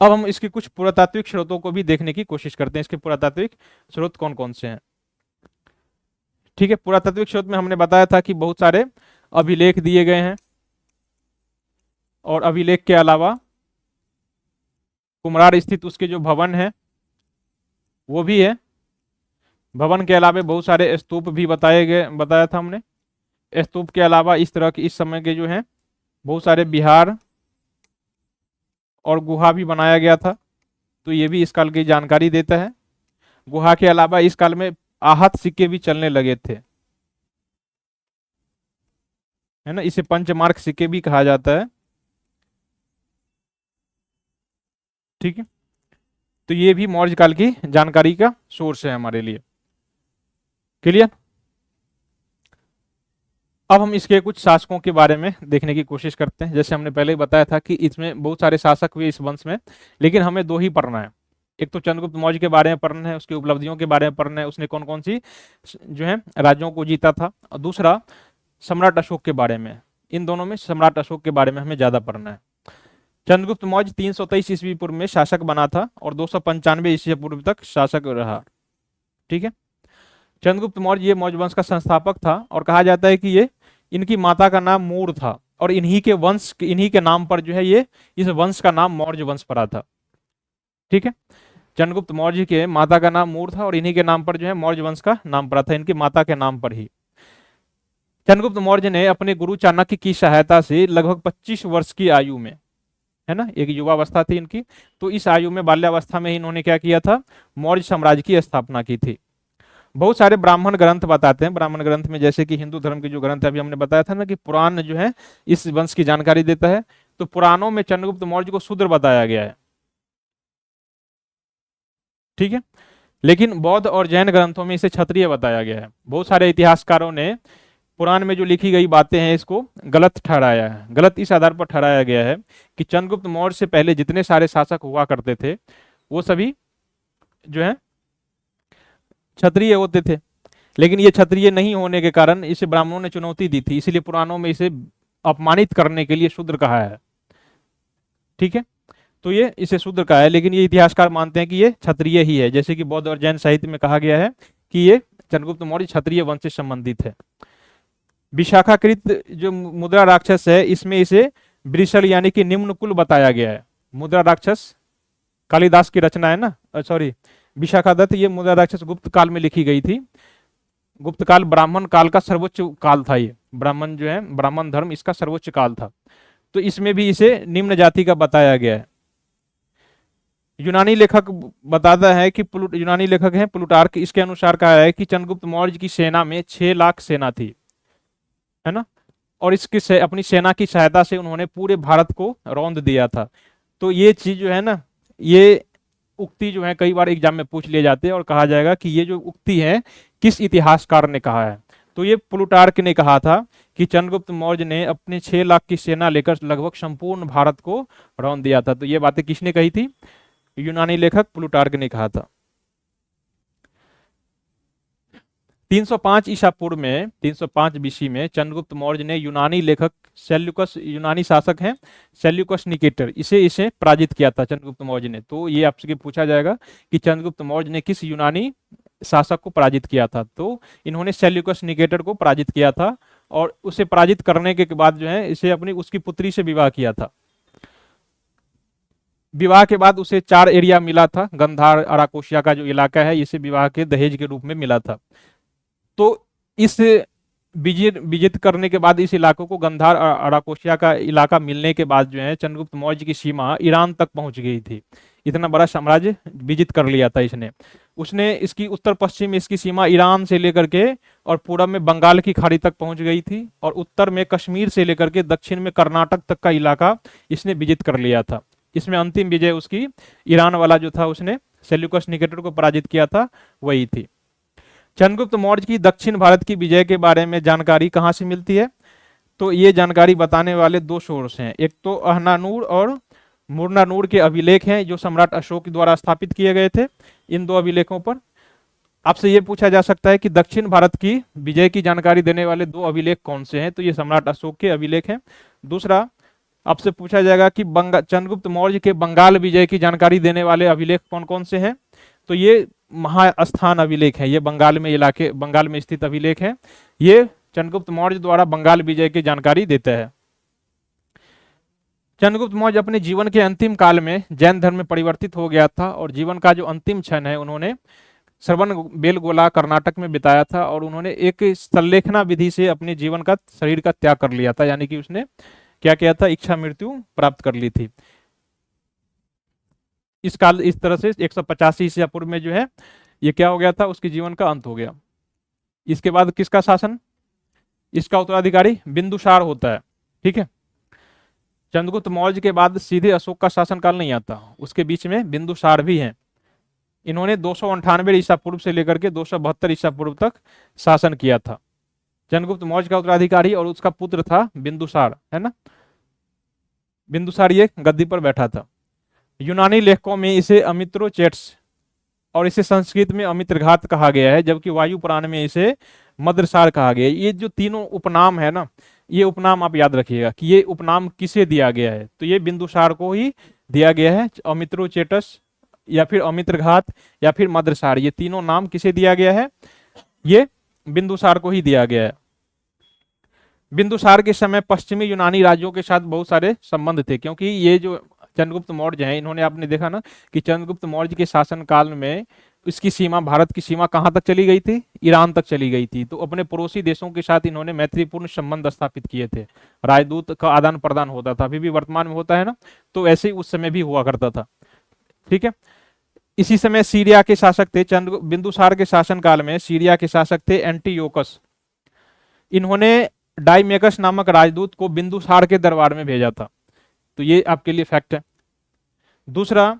अब हम इसके कुछ पुरातात्विक स्रोतों को भी देखने की कोशिश करते हैं। इसके पुरातात्विक स्रोत कौन कौन से हैं? ठीक है, पुरातात्विक स्रोत में हमने बताया था कि बहुत सारे अभिलेख दिए गए हैं, और अभिलेख के अलावा कुम्हरार स्थित उसके जो भवन है वो भी है। भवन के अलावा बहुत सारे स्तूप भी बताया था हमने। स्तूप के अलावा इस तरह के इस समय के जो है बहुत सारे विहार और गुहा भी बनाया गया था। तो ये भी इस काल की जानकारी देता है। गुहा के अलावा इस काल में आहत सिक्के भी चलने लगे थे, है ना, इसे पंचमार्क सिक्के भी कहा जाता है। ठीक है, तो ये भी मौर्य काल की जानकारी का सोर्स है हमारे लिए। क्लियर? अब हम इसके कुछ शासकों के बारे में देखने की कोशिश करते हैं। जैसे हमने पहले ही बताया था कि इसमें बहुत सारे शासक हुए इस वंश में, लेकिन हमें 2 ही पढ़ना है। एक तो चंद्रगुप्त मौर्य के बारे में पढ़ना है, उसकी उपलब्धियों के बारे में पढ़ना है, उसने कौन कौन सी जो है राज्यों को जीता था, और दूसरा सम्राट अशोक के बारे में। इन दोनों में सम्राट अशोक के बारे में हमें ज्यादा पढ़ना है। चंद्रगुप्त मौर्य 323 ईस्वी पूर्व में शासक बना था और 295 ईस्वी पूर्व तक शासक रहा। ठीक है, चंद्रगुप्त मौर्य ये मौर्य वंश का संस्थापक था, और कहा जाता है कि ये इनकी माता का नाम मूर था, और इन्हीं के नाम पर जो है ये इस वंश का नाम मौर्य वंश पड़ा था। ठीक है, चंद्रगुप्त मौर्य के माता का नाम मूर था और इन्हीं के नाम पर जो है मौर्य वंश का नाम पड़ा था, इनकी माता के नाम पर ही। चंद्रगुप्त मौर्य ने अपने गुरु चाणक्य की सहायता से लगभग 25 वर्ष की आयु में, है ना, एक युवावस्था थी इनकी, तो इस आयु में बाल्यावस्था में इन्होंने क्या किया था? मौर्य साम्राज्य की स्थापना की थी। बहुत सारे ब्राह्मण ग्रंथ बताते हैं। ब्राह्मण ग्रंथ में जैसे कि हिंदू धर्म के जो ग्रंथ है, अभी हमने बताया था ना कि पुराण जो है इस वंश की जानकारी देता है। तो पुराणों में चंद्रगुप्त मौर्य को शूद्र बताया गया है। ठीक है, लेकिन बौद्ध और जैन ग्रंथों में इसे क्षत्रिय बताया गया है। बहुत सारे इतिहासकारों ने पुराण में जो लिखी गई बातें हैं इसको गलत ठहराया है। गलत इस आधार पर ठहराया गया है कि चंद्रगुप्त मौर्य से पहले जितने सारे शासक हुआ करते थे वो सभी जो है क्षत्रिय होते थे, लेकिन ये क्षत्रिय नहीं होने के कारण इसे ब्राह्मणों ने चुनौती दी थी, इसलिए पुराणों में इसे अपमानित करने के लिए शूद्र कहा है। ठीक है, तो ये इसे शूद्र कहा है, लेकिन ये इतिहासकार मानते हैं कि ये क्षत्रिय ही है, जैसे कि बौद्ध और जैन साहित्य में कहा गया है कि ये चंद्रगुप्त मौर्य क्षत्रिय वंश से संबंधित है। विशाखाकृत जो मुद्रा राक्षस है, इसमें इसे वृषल यानी कि निम्न कुल बताया गया है। मुद्रा राक्षस कालिदास की रचना है ना, सॉरी, विशाखादत्त, ये मुद्रा राक्षस गुप्त काल में लिखी गई थी। गुप्त काल ब्राह्मण काल का सर्वोच्च काल था, ये ब्राह्मण जो है, ब्राह्मण धर्म इसका सर्वोच्च काल था। तो इसमें भी इसे निम्न जाति का बताया गया है। यूनानी लेखक बताता है कि यूनानी लेखक है प्लूटार्क, इसके अनुसार कहा है कि चंद्रगुप्त मौर्य की सेना में 6 लाख सेना थी, है ना, और इसकी अपनी सेना की सहायता से उन्होंने पूरे भारत को रौंद दिया था। तो ये चीज जो है ना, ये उक्ति जो है कई बार एग्जाम में पूछ लिए जाते हैं और कहा जाएगा कि ये जो उक्ति है किस इतिहासकार ने कहा है। तो ये प्लूटार्क ने कहा था कि चंद्रगुप्त मौर्य ने अपने 6 लाख की सेना लेकर लगभग संपूर्ण भारत को रौंद दिया था। तो ये बातें किसने कही थी? यूनानी लेखक प्लूटार्क ने कहा था। 305 ईसा पूर्व में, 305 बीसी में चंद्रगुप्त मौर्य ने यूनानी लेखक सेल्यूकस, यूनानी शासक हैं सेल्यूकस निकेटर, इसे पराजित किया था चंद्रगुप्त मौर्य ने। तो ये आपसे पूछा जाएगा कि चंद्रगुप्त मौर्य ने किस यूनानी शासक को पराजित किया था? तो इन्होंने सेल्यूकस निकेटर को पराजित किया था, और उसे पराजित करने के बाद जो है इसे अपनी उसकी पुत्री से विवाह किया था। विवाह के बाद उसे 4 एरिया मिला था, गंधार अराकोशिया का जो इलाका है, इसे विवाह के दहेज के रूप में मिला था। तो इस विजित करने के बाद इस इलाकों को, गंधार अराकोशिया का इलाका मिलने के बाद जो है चंद्रगुप्त मौर्य की सीमा ईरान तक पहुंच गई थी। इतना बड़ा साम्राज्य विजित कर लिया था इसने। उसने इसकी उत्तर पश्चिम में इसकी सीमा ईरान से लेकर के और पूरब में बंगाल की खाड़ी तक पहुंच गई थी, और उत्तर में कश्मीर से लेकर के दक्षिण में कर्नाटक तक का इलाका इसने विजित कर लिया था। इसमें अंतिम विजय उसकी ईरान वाला जो था, उसने सेल्यूकस निकेटर को पराजित किया था, वही थी। चंद्रगुप्त मौर्य की दक्षिण भारत की विजय के बारे में जानकारी कहाँ से मिलती है? तो ये जानकारी बताने वाले 2 सोर्स हैं। एक तो अहनानूर और मुरनानूर के अभिलेख हैं, जो सम्राट अशोक द्वारा स्थापित किए गए थे। इन 2 अभिलेखों पर आपसे ये पूछा जा सकता है कि दक्षिण भारत की विजय की जानकारी देने वाले 2 अभिलेख कौन से हैं? तो ये सम्राट अशोक के अभिलेख हैं। दूसरा, आपसे पूछा जाएगा कि चंद्रगुप्त मौर्य के बंगाल विजय की जानकारी देने वाले अभिलेख कौन कौन से हैं? तो ये महास्थान अभिलेख है, ये बंगाल में स्थित अभिलेख है। ये चंद्रगुप्त मौर्य द्वारा बंगाल विजय की जानकारी देता है। चंद्रगुप्त मौर्य अपने जीवन के अंतिम काल में जैन धर्म में परिवर्तित हो गया था, और जीवन का जो अंतिम क्षण है उन्होंने श्रवण बेलगोला कर्नाटक में बिताया था, और उन्होंने एक संलेखना विधि से अपने जीवन का, शरीर का त्याग कर लिया था। यानी कि उसने क्या किया था? इच्छा मृत्यु प्राप्त कर ली थी। इस तरह से 185 ईसा पूर्व में जो है ये क्या हो गया था? उसके जीवन का अंत हो गया। इसके बाद किसका शासन? इसका उत्तराधिकारी बिंदुसार होता है, ठीक है। चंद्रगुप्त मौर्य के बाद सीधे अशोक का शासनकाल नहीं आता, उसके बीच में बिंदुसार भी हैं। इन्होंने 298 ईसा पूर्व से लेकर के 272 ईसा पूर्व तक शासन किया था। चंद्रगुप्त मौर्य का उत्तराधिकारी और उसका पुत्र था बिंदुसार, है ना। बिंदुसार ये गद्दी पर बैठा था। यूनानी लेखकों में इसे अमित्रोचेट्स और इसे संस्कृत में अमित्रघात कहा गया है, जबकि वायु पुराण में इसे मद्रसार कहा गया है। ये जो तीनों उपनाम है ना, ये उपनाम आप याद रखिएगा कि ये उपनाम किसे दिया गया है? तो ये बिंदुसार को ही दिया गया है। अमित्रोचेटस या फिर अमित्रघात या फिर मद्रसार, ये तीनों नाम किसे दिया गया है? ये बिंदुसार को ही दिया गया है। बिंदुसार के समय पश्चिमी यूनानी राज्यों के साथ बहुत सारे संबंध थे, क्योंकि ये जो चंद्रगुप्त मौर्य हैं, इन्होंने, आपने देखा ना कि चंद्रगुप्त मौर्य के शासनकाल में इसकी सीमा, भारत की सीमा कहाँ तक चली गई थी? ईरान तक चली गई थी। तो अपने पड़ोसी देशों के साथ इन्होंने मैत्रीपूर्ण संबंध स्थापित किए थे। राजदूत का आदान प्रदान होता था, अभी भी वर्तमान में होता है ना, तो ऐसे ही उस समय भी हुआ करता था, ठीक है। इसी समय सीरिया के शासक थे, बिंदुसार के शासनकाल में सीरिया के शासक थे एंटीयोकस। इन्होंने डाइमेकस नामक राजदूत को बिंदुसार के दरबार में भेजा था। तो ये आपके लिए फैक्ट है। दूसरा,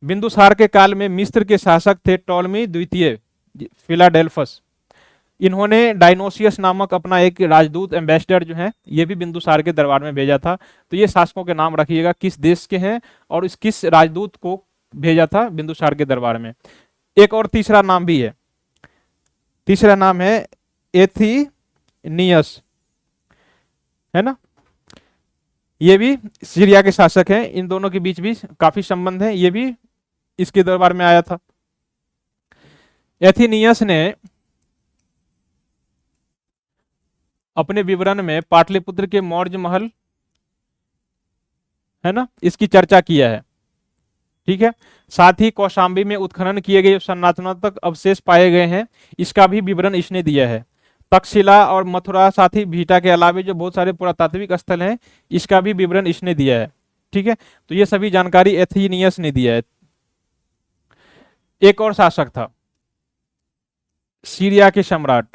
बिंदुसार के काल में मिस्र के शासक थे टॉलमी द्वितीय फिलाडेल्फस। इन्होंने डायनोसियस नामक अपना एक राजदूत एम्बेसडर जो है, ये भी बिंदुसार के दरबार में भेजा था। तो ये शासकों के नाम रखिएगा, किस देश के हैं और इस किस राजदूत को भेजा था बिंदुसार के दरबार में। एक और तीसरा नाम भी है, तीसरा नाम है एथीनियस, है ना। ये भी सीरिया के शासक हैं, इन दोनों के बीच भी काफी संबंध है, ये भी इसके दरबार में आया था। एथिनियस ने अपने विवरण में पाटलिपुत्र के मौर्य महल, है ना, इसकी चर्चा किया है। ठीक है, साथ ही कौशाम्बी में उत्खनन किए गए संरचनात्मक अवशेष पाए गए हैं, इसका भी विवरण इसने दिया है। तक्षशिला और मथुरा, साथ ही भीटा के अलावा जो बहुत सारे पुरातात्विक स्थल हैं, इसका भी विवरण इसने दिया है। ठीक है, तो ये सभी जानकारी एथिनियस ने दिया है। एक और शासक था सीरिया के सम्राट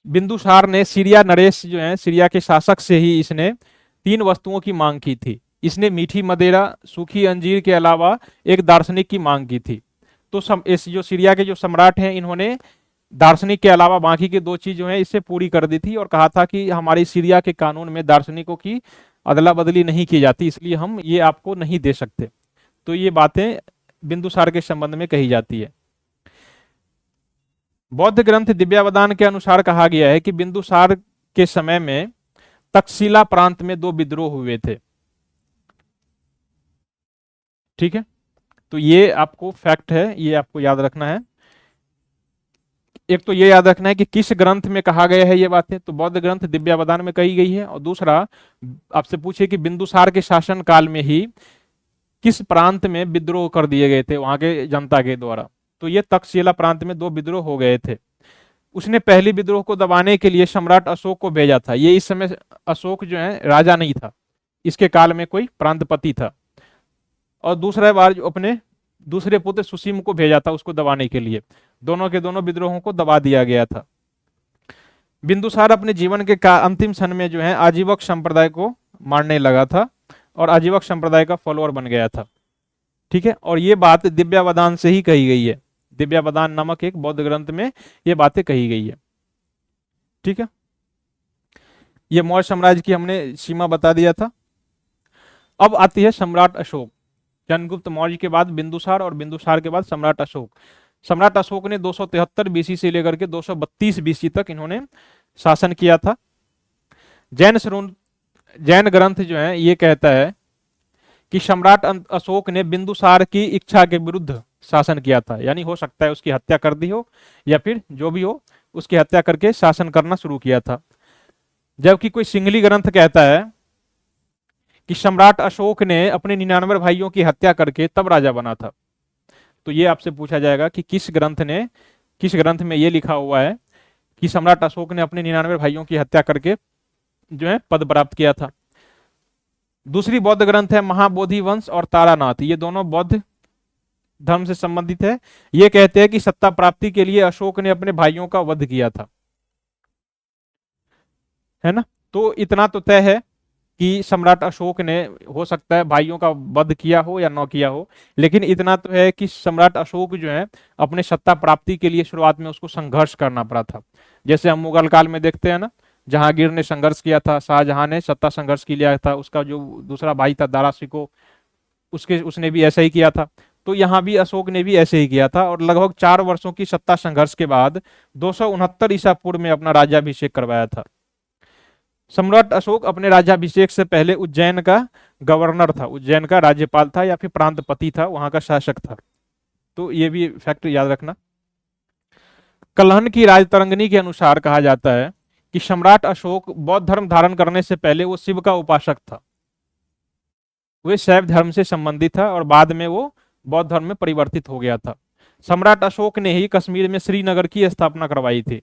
बिंदुसार ने, सीरिया नरेश जो है सीरिया के शासक से ही इसने 3 वस्तुओं की मांग की थी। इसने मीठी मदिरा, सूखी अंजीर के अलावा एक दार्शनिक की मांग की थी। तो इस जो सीरिया के जो सम्राट हैं, इन्होंने दार्शनिक के अलावा बाकी के 2 चीज जो है इससे पूरी कर दी थी, और कहा था कि हमारी सीरिया के कानून में दार्शनिकों की अदला बदली नहीं की जाती, इसलिए हम ये आपको नहीं दे सकते। तो ये बातें बिंदुसार के संबंध में कही जाती है। बौद्ध ग्रंथ दिव्यावदान के अनुसार कहा गया है कि बिंदुसार के समय में तक्षशिला प्रांत में 2 विद्रोह हुए थे। ठीक है, तो ये आपको फैक्ट है, ये आपको याद रखना है। एक तो ये याद रखना है कि किस ग्रंथ में कहा गया है ये बातें, तो बौद्ध ग्रंथ दिव्यावदान में कही गई है। और दूसरा, आपसे पूछे कि बिंदुसार के शासन काल में ही किस प्रांत में विद्रोह कर दिए गए थे वहां के जनता के द्वारा, तो ये तक्षशिला प्रांत में 2 विद्रोह हो गए थे। उसने पहली विद्रोह को दबाने के लिए सम्राट अशोक को भेजा था। ये इस समय अशोक जो है राजा नहीं था, इसके काल में कोई प्रांतपति था। और दूसरा बार जो अपने दूसरे पुत्र सुसीम को भेजा था उसको दबाने के लिए। दोनों के दोनों विद्रोहों को दबा दिया गया था। बिंदुसार अपने जीवन के अंतिम क्षण में जो है आजीवक संप्रदाय को मारने लगा था और आजीवक संप्रदाय का फॉलोअर बन गया था। ठीक है, और ये बात दिव्यावदान से ही कही गई है। दिव्यावदान नामक एक बौद्ध ग्रंथ में ये बातें कही गई है। ठीक है, ये मौर्य साम्राज्य की हमने सीमा बता दिया था। अब आती है सम्राट अशोक। चंद्रगुप्त मौर्य के बाद बिंदुसार और बिंदुसार के बाद सम्राट अशोक। सम्राट अशोक ने 273 बीसी से लेकर के 232 बीसी तक इन्होंने शासन किया था। जैन ग्रंथ जो है ये कहता है कि सम्राट अशोक ने बिंदुसार की इच्छा के विरुद्ध शासन किया था, यानी हो सकता है उसकी हत्या कर दी हो या फिर जो भी हो उसकी हत्या करके शासन करना शुरू किया था। जबकि कोई सिंगली ग्रंथ कहता है कि सम्राट अशोक ने अपने 99 भाइयों की हत्या करके तब राजा बना था। तो ये आपसे पूछा जाएगा कि किस ग्रंथ में ये लिखा हुआ है कि सम्राट अशोक ने अपने 99 भाइयों की हत्या करके जो है पद प्राप्त किया था। दूसरी बौद्ध ग्रंथ है महाबोधि वंश और तारानाथ, ये दोनों बौद्ध धर्म से संबंधित है। ये कहते हैं कि सत्ता प्राप्ति के लिए अशोक ने अपने भाइयों का वध किया था, है ना। तो इतना तो तय है कि सम्राट अशोक ने हो सकता है भाइयों का वध किया हो या न किया हो, लेकिन इतना तो है कि सम्राट अशोक जो है अपने सत्ता प्राप्ति के लिए शुरुआत में उसको संघर्ष करना पड़ा था। जैसे हम मुगल काल में देखते हैं ना, जहांगीर ने संघर्ष किया था, शाहजहां ने सत्ता संघर्ष किया था, उसका जो दूसरा भाई था दारा शिकोह उसने भी ऐसा ही किया था। तो यहाँ भी अशोक ने भी ऐसे ही किया था और लगभग 4 वर्षों की सत्ता संघर्ष के बाद 269 ईसा पूर्व में अपना राज्याभिषेक करवाया था। सम्राट अशोक अपने राज्याभिषेक से पहले उज्जैन का गवर्नर था, उज्जैन का राज्यपाल था या फिर प्रांतपति था, वहां का शासक था। तो ये भी फैक्ट याद रखना। कलहन की राजतरंगिणी के अनुसार कहा जाता है कि सम्राट अशोक बौद्ध धर्म धारण करने से पहले वो शिव का उपासक था, वे शैव धर्म से संबंधित था और बाद में वो बौद्ध धर्म में परिवर्तित हो गया था। सम्राट अशोक ने ही कश्मीर में श्रीनगर की स्थापना करवाई थी।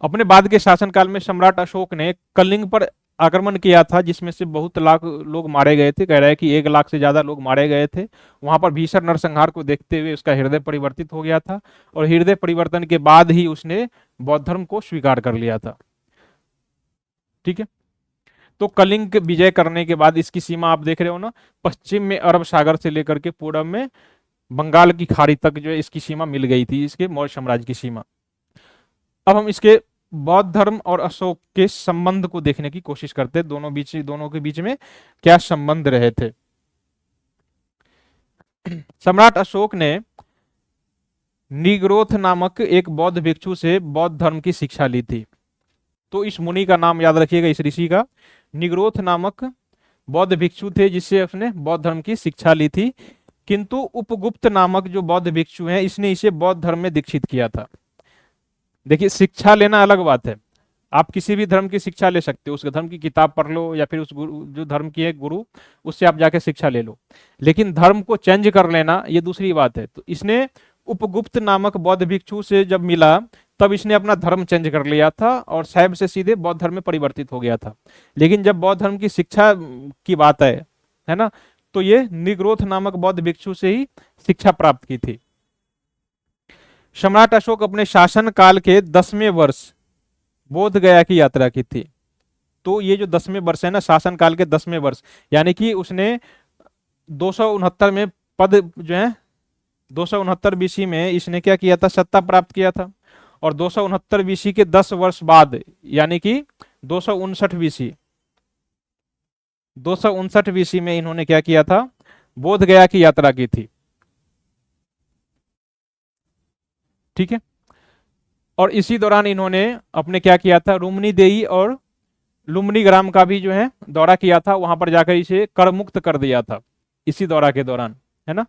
अपने बाद के शासनकाल में सम्राट अशोक ने कलिंग पर आक्रमण किया था, जिसमें से बहुत लाख लोग मारे गए थे। कह रहा है कि 1 लाख से ज्यादा लोग मारे गए थे। वहां पर भीषण नरसंहार को देखते हुए उसका हृदय परिवर्तित हो गया था और हृदय परिवर्तन के बाद ही उसने बौद्ध धर्म को स्वीकार कर लिया था। ठीक है, तो कलिंग विजय करने के बाद इसकी सीमा आप देख रहे हो ना, पश्चिम में अरब सागर से लेकर के पूर्व में बंगाल की खाड़ी तक जो है इसकी सीमा मिल गई थी, इसके मौर्य साम्राज्य की सीमा। अब हम इसके बौद्ध धर्म और अशोक के संबंध को देखने की कोशिश करते हैं, दोनों के बीच में क्या संबंध रहे थे। सम्राट अशोक ने निग्रोथ नामक एक बौद्ध भिक्षु से बौद्ध धर्म की शिक्षा ली थी। तो इस मुनि का नाम याद रखिएगा, इस ऋषि का। निग्रोथ नामक बौद्ध भिक्षु थे जिससे उसने बौद्ध धर्म की शिक्षा ली थी, किंतु उपगुप्त नामक जो बौद्ध भिक्षु हैं इसने इसे बौद्ध धर्म में दीक्षित किया था। देखिए, शिक्षा लेना अलग बात है, आप किसी भी धर्म की शिक्षा ले सकते हो, उस धर्म की किताब पढ़ लो या फिर उस गुरु, जो धर्म की है गुरु, उससे आप जाके शिक्षा ले लो, लेकिन धर्म को चेंज कर लेना ये दूसरी बात है। तो इसने उपगुप्त नामक बौद्ध भिक्षु से जब मिला तब इसने अपना धर्म चेंज कर लिया था और शैव से सीधे बौद्ध धर्म में परिवर्तित हो गया था। लेकिन जब बौद्ध धर्म की शिक्षा की बात है ना, तो ये निग्रोथ नामक बौद्ध भिक्षु से ही शिक्षा प्राप्त की थी। सम्राट अशोक अपने शासन काल के 10वें वर्ष बोध गया की यात्रा की थी। तो ये जो 10वें वर्ष है ना, शासन काल के 10वें वर्ष, यानी कि उसने 269 में पद जो है 269 बीसी में इसने क्या किया था, सत्ता प्राप्त किया था। और 269 बीसी के 10 वर्ष बाद यानी कि 259 बीसी 259 बीसी में इन्होंने क्या किया था, बोध गया की यात्रा की थी। ठीक है, और इसी दौरान इन्होंने अपने क्या किया था, रुमनी देई और लुम्बिनी ग्राम का भी जो है दौरा किया था, वहां पर जाकर इसे कर मुक्त कर दिया था इसी दौरा के दौरान, है ना।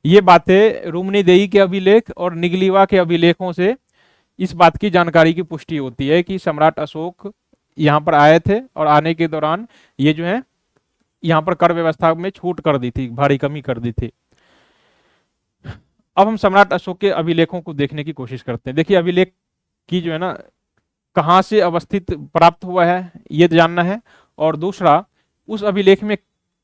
ये बातें रुमनी देई के अभिलेख और निगलीवा के अभिलेखों से इस बात की जानकारी की पुष्टि होती है कि सम्राट अशोक यहाँ पर आए थे और आने के दौरान ये जो है यहाँ पर कर व्यवस्था में छूट कर दी थी, भारी कमी कर दी थी। अब हम सम्राट अशोक के अभिलेखों को देखने की कोशिश करते हैं। देखिए, अभिलेख की जो है ना कहाँ से अवस्थित प्राप्त हुआ है ये जानना है, और दूसरा उस अभिलेख में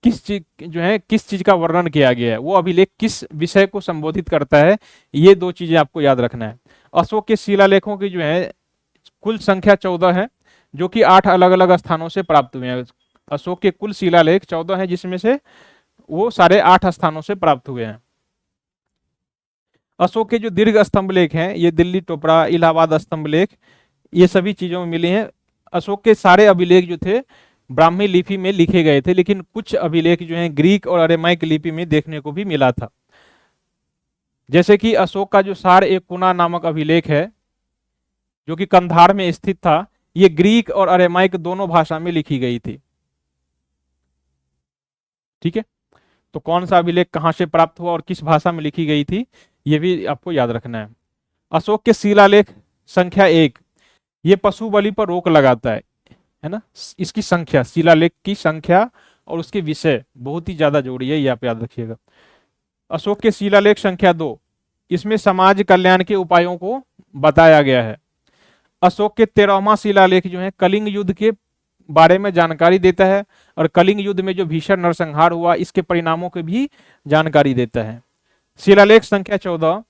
किस चीज जो है किस चीज का वर्णन किया गया है, वो अभिलेख किस विषय को संबोधित करता है, ये दो चीजें आपको याद रखना है। अशोक के शिलालेखों की जो है कुल संख्या 14 है, जो कि 8 अलग अलग स्थानों से प्राप्त हुए हैं। अशोक के कुल शिलालेख 14 हैं, जिसमें से वो सारे 8 स्थानों से प्राप्त हुए हैं। अशोक के जो दीर्घ स्तंभ लेख हैं, ये दिल्ली टोपरा, इलाहाबाद स्तंभ लेख, ये सभी चीजों में मिली हैं। अशोक के सारे अभिलेख जो थे ब्राह्मी लिपि में लिखे गए थे, लेकिन कुछ अभिलेख जो हैं ग्रीक और अरेमाइक लिपि में देखने को भी मिला था। जैसे कि अशोक का जो सार एक कुना नामक अभिलेख है, जो कि कंधार में स्थित था, ये ग्रीक और अरेमाइक दोनों भाषा में लिखी गई थी। ठीक है, तो कौन सा अभिलेख कहां से प्राप्त हुआ और किस भाषा में लिखी गई थी, ये भी आपको याद रखना है। अशोक के शिलालेख संख्या 1, ये पशु बलि पर रोक लगाता है ना। इसकी संख्या, शिलालेख की संख्या और उसके विषय बहुत ही ज्यादा जोड़ी है, ये आप याद रखिएगा। अशोक के शिलालेख संख्या 2, इसमें समाज कल्याण के उपायों को बताया गया है। अशोक के 13वां शिलालेख जो है कलिंग युद्ध के बारे में जानकारी देता है, और कलिंग युद्ध में जो भीषण नरसंहार हुआ इसके परिणामों की भी जानकारी देता है। शिलालेख संख्या 14,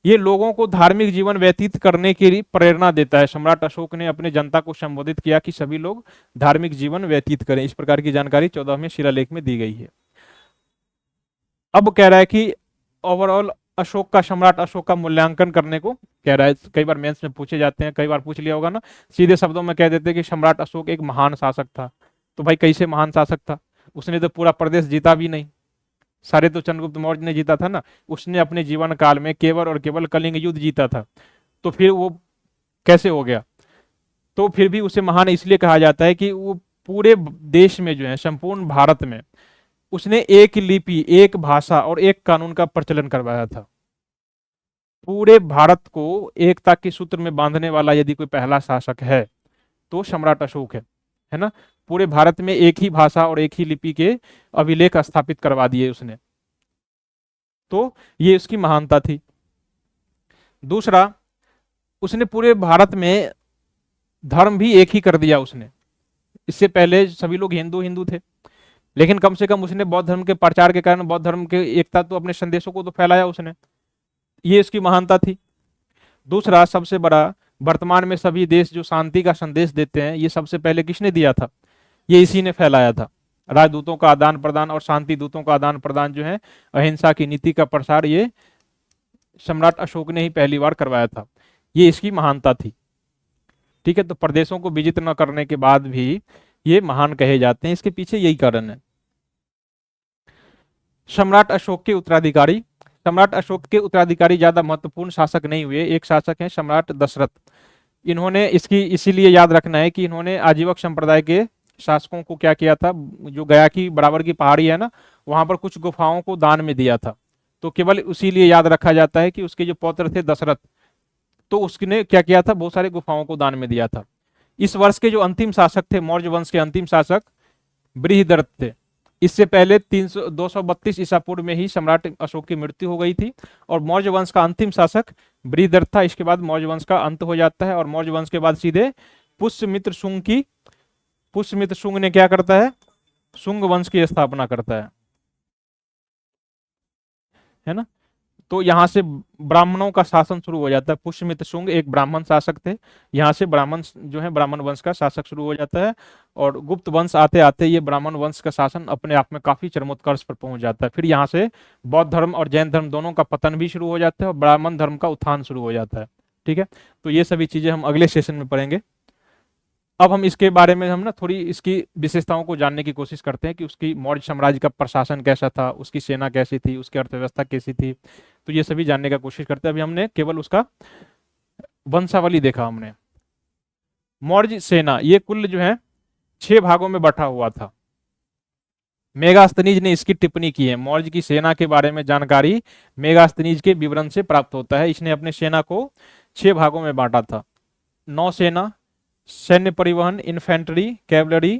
ये लोगों को धार्मिक जीवन व्यतीत करने की प्रेरणा देता है। सम्राट अशोक ने अपने जनता को संबोधित किया कि सभी लोग धार्मिक जीवन व्यतीत करें, इस प्रकार की जानकारी 14वें शिलालेख में दी गई है। अब कह रहा है कि ओवरऑल अशोक का, सम्राट अशोक का मूल्यांकन करने को कह रहा है। कई बार मेंस में पूछे जाते हैं, कई बार पूछ लिया होगा ना, सीधे शब्दों में कह देते हैं कि सम्राट अशोक एक महान शासक था। तो भाई कैसे महान शासक था, उसने तो पूरा प्रदेश जीता भी नहीं, सारे तो चंद्रगुप्त मौर्य ने जीता था ना। उसने अपने जीवन काल में केवल और केवल कलिंग युद्ध जीता था, तो फिर वो कैसे हो गया। तो फिर भी उसे महान इसलिए कहा जाता है कि वो पूरे देश में जो है, संपूर्ण भारत में उसने एक लिपि, एक भाषा और एक कानून का प्रचलन करवाया था। पूरे भारत को एकता के सूत्र में बांधने वाला यदि कोई पहला शासक है तो सम्राट अशोक है ना। पूरे भारत में एक ही भाषा और एक ही लिपि के अभिलेख स्थापित करवा दिए उसने, तो ये उसकी महानता थी। दूसरा, उसने पूरे भारत में धर्म भी एक ही कर दिया उसने। इससे पहले सभी लोग हिंदू हिंदू थे, लेकिन कम से कम उसने बौद्ध धर्म के प्रचार के कारण बौद्ध धर्म के एकता, तो अपने संदेशों को तो फैलाया उसने, ये इसकी महानता थी। दूसरा, सबसे बड़ा, वर्तमान में सभी देश जो शांति का संदेश देते हैं, ये सबसे पहले किसने दिया था, ये इसी ने फैलाया था। राजदूतों का आदान प्रदान और शांति दूतों का आदान प्रदान जो है, अहिंसा की नीति का प्रसार, ये सम्राट अशोक ने ही पहली बार करवाया था, ये इसकी महानता थी। ठीक है, तो प्रदेशों को विजित न करने के बाद भी ये महान कहे जाते हैं, इसके पीछे यही कारण है। सम्राट अशोक के उत्तराधिकारी, सम्राट अशोक के उत्तराधिकारी ज्यादा महत्वपूर्ण शासक नहीं हुए। एक शासक हैं सम्राट दशरथ, इन्होंने इसकी इसीलिए याद रखना है कि इन्होंने आजीवक संप्रदाय के शासकों को क्या किया था, जो गया की बराबर की पहाड़ी है ना, वहां पर कुछ गुफाओं को दान में दिया था। तो केवल उसीलिए याद रखा जाता है कि उसके जो पौत्र थे दशरथ, तो उसने क्या किया था, बहुत सारे गुफाओं को दान में दिया था। इस वर्ष के जो अंतिम शासक थे, मौर्य वंश के अंतिम शासक बृहदर्थ थे। इससे पहले 232 ईसा पूर्व में ही सम्राट अशोक की मृत्यु हो गई थी, और मौर्य वंश का अंतिम शासक बृहदर्थ था। इसके बाद मौर्य वंश का अंत हो जाता है, और मौर्य वंश के बाद सीधे पुष्यमित्र शुंग ने क्या करता है, शुंग वंश की स्थापना करता है ना। तो यहाँ से ब्राह्मणों का शासन शुरू हो जाता है। पुष्यमित्र शुंग एक ब्राह्मण शासक थे, यहाँ से ब्राह्मण जो है ब्राह्मण वंश का शासक शुरू हो जाता है। और गुप्त वंश आते आते ये ब्राह्मण वंश का शासन अपने आप में काफी चरमोत्कर्ष पर पहुंच जाता है। फिर यहाँ से बौद्ध धर्म और जैन धर्म दोनों का पतन भी शुरू हो जाता है, और ब्राह्मण धर्म का उत्थान शुरू हो जाता है। ठीक है, तो ये सभी चीजें हम अगले सेशन में पढ़ेंगे। अब हम इसके बारे में हम ना थोड़ी इसकी विशेषताओं को जानने की कोशिश करते हैं कि उसकी मौर्य साम्राज्य का प्रशासन कैसा था, उसकी सेना कैसी थी, उसकी अर्थव्यवस्था कैसी थी। तो ये सभी जानने का कोशिश करते हैं। अभी हमने केवल उसका वंशावली देखा। हमने मौर्य सेना ये कुल जो है 6 भागों में बटा हुआ था। मेगास्थनीज ने इसकी टिप्पणी की है। मौर्य की सेना के बारे में जानकारी मेगास्थनीज के विवरण से प्राप्त होता है। इसने अपने सेना को 6 भागों में बांटा था। नौसेना, सैन्य परिवहन, इन्फेंट्री, कैवलरी,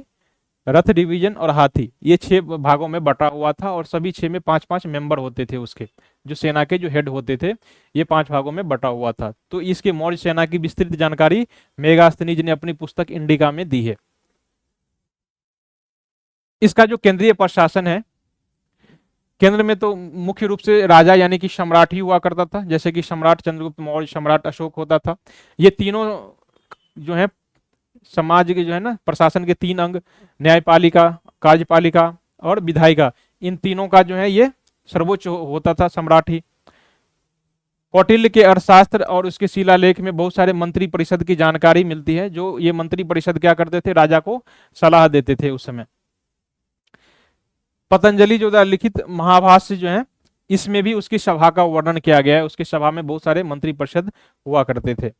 रथ डिवीजन और हाथी, ये 6 भागों में बटा हुआ था। और सभी 6 में 5-5 मेंबर होते थे। उसके जो सेना के जो हेड होते थे, ये 5 भागों में बटा हुआ था। तो इसके मौर्य सेना की विस्तृत जानकारी मेगास्थनीज ने अपनी पुस्तक इंडिका में दी है। इसका जो केंद्रीय प्रशासन है, केंद्र में तो मुख्य रूप से राजा यानी कि सम्राट ही हुआ करता था, जैसे कि सम्राट चंद्रगुप्त मौर्य, सम्राट अशोक होता था। ये तीनों जो है समाज के जो है ना प्रशासन के 3 अंग, न्यायपालिका, कार्यपालिका और विधायिका, इन तीनों का जो है ये सर्वोच्च होता था सम्राट ही। कौटिल्य के अर्थशास्त्र और उसके शिलालेख में बहुत सारे मंत्री परिषद की जानकारी मिलती है। जो ये मंत्री परिषद क्या करते थे, राजा को सलाह देते थे उस समय। पतंजलि जो लिखित महाभाष्य जो है, इसमें भी उसकी सभा का वर्णन किया गया है। उसकी सभा में बहुत सारे मंत्री परिषद हुआ करते थे।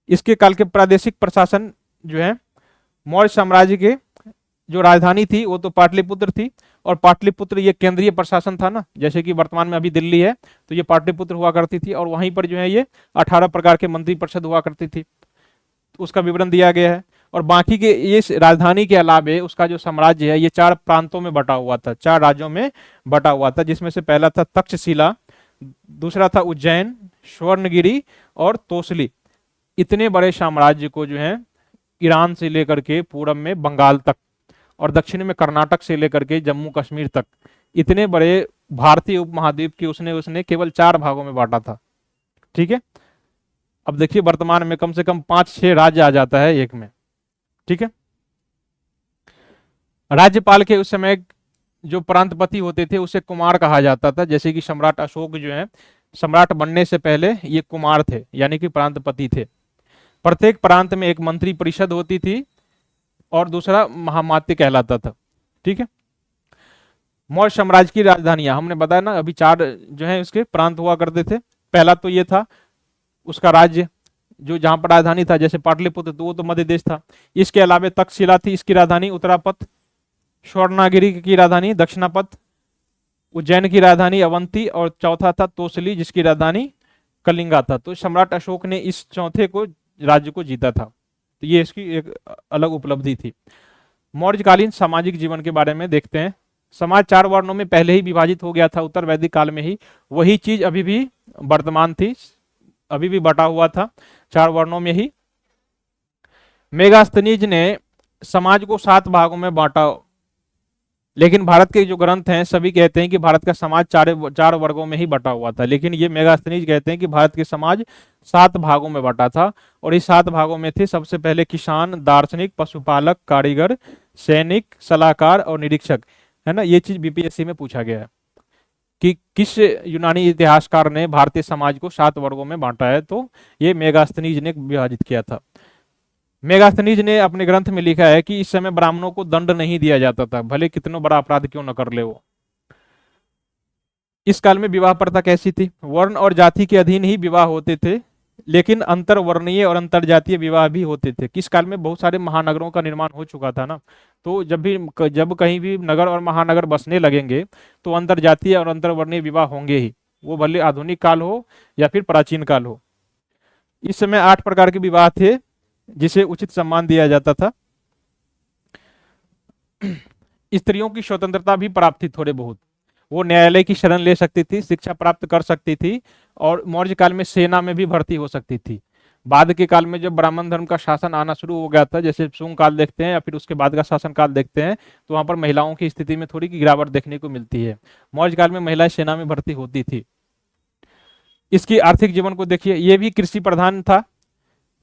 इसके काल के प्रादेशिक प्रशासन जो है, मौर्य साम्राज्य के जो राजधानी थी वो तो पाटलिपुत्र थी। और पाटलिपुत्र ये केंद्रीय प्रशासन था ना, जैसे कि वर्तमान में अभी दिल्ली है, तो ये पाटलिपुत्र हुआ करती थी। और वहीं पर जो है ये 18 प्रकार के मंत्री परिषद हुआ करती थी। तो उसका विवरण दिया गया है। और बाकी के ये राजधानी के अलावे उसका जो साम्राज्य है, ये 4 प्रांतों में बटा हुआ था, 4 राज्यों में बटा हुआ था। जिसमें से पहला था तक्षशिला, दूसरा था उज्जैन, स्वर्णगिरी और तोसली। इतने बड़े साम्राज्य को जो है ईरान से लेकर के पूरब में बंगाल तक, और दक्षिण में कर्नाटक से लेकर के जम्मू कश्मीर तक, इतने बड़े भारतीय उपमहाद्वीप के उसने उसने केवल 4 भागों में बांटा था। ठीक है, अब देखिए वर्तमान में कम से कम 5-6 राज्य आ जाता है एक में। ठीक है, राज्यपाल के उस समय जो प्रांतपति होते थे उसे कुमार कहा जाता था। जैसे कि सम्राट अशोक जो है, सम्राट बनने से पहले ये कुमार थे, यानी कि प्रांतपति थे। प्रत्येक प्रांत में एक मंत्री परिषद होती थी, और दूसरा महामात्य कहलाता था। ठीक है, मौर्य साम्राज्य की राजधानियां हमने बताया ना, अभी 4 जो है उसके प्रांत हुआ करते थे। पहला तो ये था उसका राज्य, जो जहां पर राजधानी था, जैसे पाटलिपुत्र तो वो तो मध्य देश था। इसके अलावा तक्षशिला थी, इसकी राजधानी उत्तरापथ, स्वर्णागिरी की राजधानी दक्षिणापथ, उज्जैन की राजधानी अवंती, और चौथा था तोसली जिसकी राजधानी कलिंगा था। तो सम्राट अशोक ने इस चौथे को राज्य को जीता था। तो ये इसकी एक अलग उपलब्धि थी। मौर्यकालीन सामाजिक जीवन के बारे में देखते हैं। समाज 4 वर्णों में पहले ही विभाजित हो गया था, उत्तर वैदिक काल में ही। वही चीज अभी भी वर्तमान थी, अभी भी बटा हुआ था 4 वर्णों में ही। मेगास्थनीज ने समाज को 7 भागों में बांटा, लेकिन भारत के जो ग्रंथ हैं सभी कहते हैं कि भारत का समाज 4 वर्गों में ही बटा हुआ था। लेकिन ये मेगास्थनीज कहते हैं कि भारत के समाज 7 भागों में बटा था। और इस 7 भागों में थे सबसे पहले किसान, दार्शनिक, पशुपालक, कारीगर, सैनिक, सलाहकार और निरीक्षक, है ना। ये चीज बीपीएससी में पूछा गया है कि किस यूनानी इतिहासकार ने भारतीय समाज को 7 वर्गों में बांटा है, तो ये मेगास्थनीज ने विभाजित किया था। मेगास्थनीज ने अपने ग्रंथ में लिखा है कि इस समय ब्राह्मणों को दंड नहीं दिया जाता था, भले कितना बड़ा अपराध क्यों न कर ले वो। इस काल में विवाह प्रथा कैसी थी, वर्ण और जाति के अधीन ही विवाह होते थे। लेकिन अंतरवर्णीय और अंतरजातीय विवाह भी होते थे। किस काल में बहुत सारे महानगरों का निर्माण हो चुका था ना, तो जब कहीं भी नगर और महानगर बसने लगेंगे तो अंतरजातीय और अंतरवर्णीय विवाह होंगे ही, वो भले आधुनिक काल हो या फिर प्राचीन काल हो। इस समय 8 प्रकार के विवाह थे जिसे उचित सम्मान दिया जाता था। स्त्रियों की स्वतंत्रता भी प्राप्त थी थोड़े बहुत, वो न्यायालय की शरण ले सकती थी, शिक्षा प्राप्त कर सकती थी, और मौर्य काल में सेना में भी भर्ती हो सकती थी। बाद के काल में जब ब्राह्मण धर्म का शासन आना शुरू हो गया था, जैसे शुंग काल देखते हैं या फिर उसके बाद का शासन काल देखते हैं, तो वहां पर महिलाओं की स्थिति में थोड़ी की गिरावट देखने को मिलती है। मौर्य काल में महिलाएं सेना में भर्ती होती थी। इसकी आर्थिक जीवन को देखिए, ये भी कृषि प्रधान था।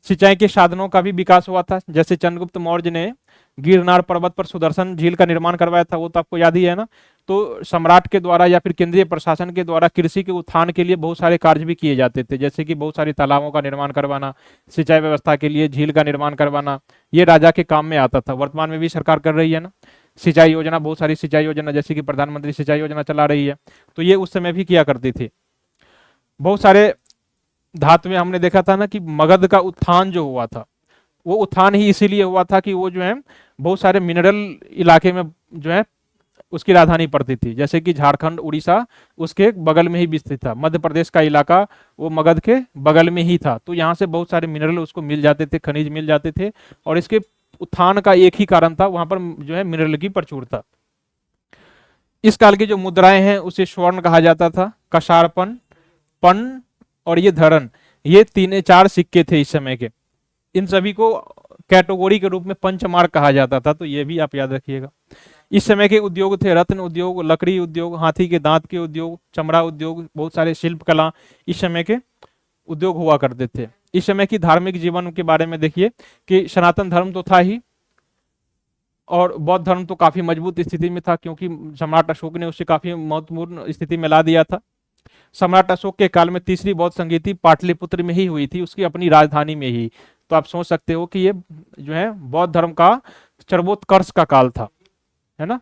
सिंचाई के साधनों का भी विकास हुआ था, जैसे चंद्रगुप्त मौर्य ने गिरनार पर्वत पर सुदर्शन झील का निर्माण करवाया था, वो तो आपको याद ही है ना। तो सम्राट के द्वारा या फिर केंद्रीय प्रशासन के द्वारा कृषि के उत्थान के लिए बहुत सारे कार्य भी किए जाते थे, जैसे कि बहुत सारे तालाबों का निर्माण करवाना, सिंचाई व्यवस्था के लिए झील का निर्माण करवाना, ये राजा के काम में आता था। वर्तमान में भी सरकार कर रही है ना सिंचाई योजना, बहुत सारी सिंचाई योजना, जैसे कि प्रधानमंत्री सिंचाई योजना चला रही है, तो ये उस समय भी किया करती थी। बहुत सारे धातु में हमने देखा था ना कि मगध का उत्थान जो हुआ था, वो उत्थान ही इसीलिए हुआ था कि वो जो है बहुत सारे मिनरल इलाके में जो है उसकी राजधानी पड़ती थी, जैसे कि झारखंड, उड़ीसा उसके बगल में ही विस्तृत था। मध्य प्रदेश का इलाका वो मगध के बगल में ही था, तो यहाँ से बहुत सारे मिनरल उसको मिल जाते थे, खनिज मिल जाते थे, और इसके उत्थान का एक ही कारण था, वहां पर जो है मिनरल की प्रचुरता। इस काल की जो मुद्राएं हैं उसे स्वर्ण कहा जाता था। कसारपन, पन और ये धरन, ये 3-4 सिक्के थे इस समय के। इन सभी को कैटेगोरी के रूप में पंचमार्क कहा जाता था, तो ये भी आप याद रखिएगा। इस समय के उद्योग थे रत्न उद्योग, लकड़ी उद्योग, हाथी के दांत के उद्योग, चमड़ा उद्योग, बहुत सारे शिल्प कला इस समय के उद्योग हुआ करते थे। इस समय की धार्मिक जीवन के बारे में देखिए कि सनातन धर्म तो था ही, और बौद्ध धर्म तो काफी मजबूत स्थिति में था, क्योंकि सम्राट अशोक ने उसे काफी महत्वपूर्ण स्थिति में ला दिया था। सम्राट अशोक के काल में तीसरी बौद्ध संगीति पाटलिपुत्र में ही हुई थी, उसकी अपनी राजधानी में ही। तो आप सोच सकते हो कि ये जो है बौद्ध धर्म का चरमोत्कर्ष का काल था, है ना।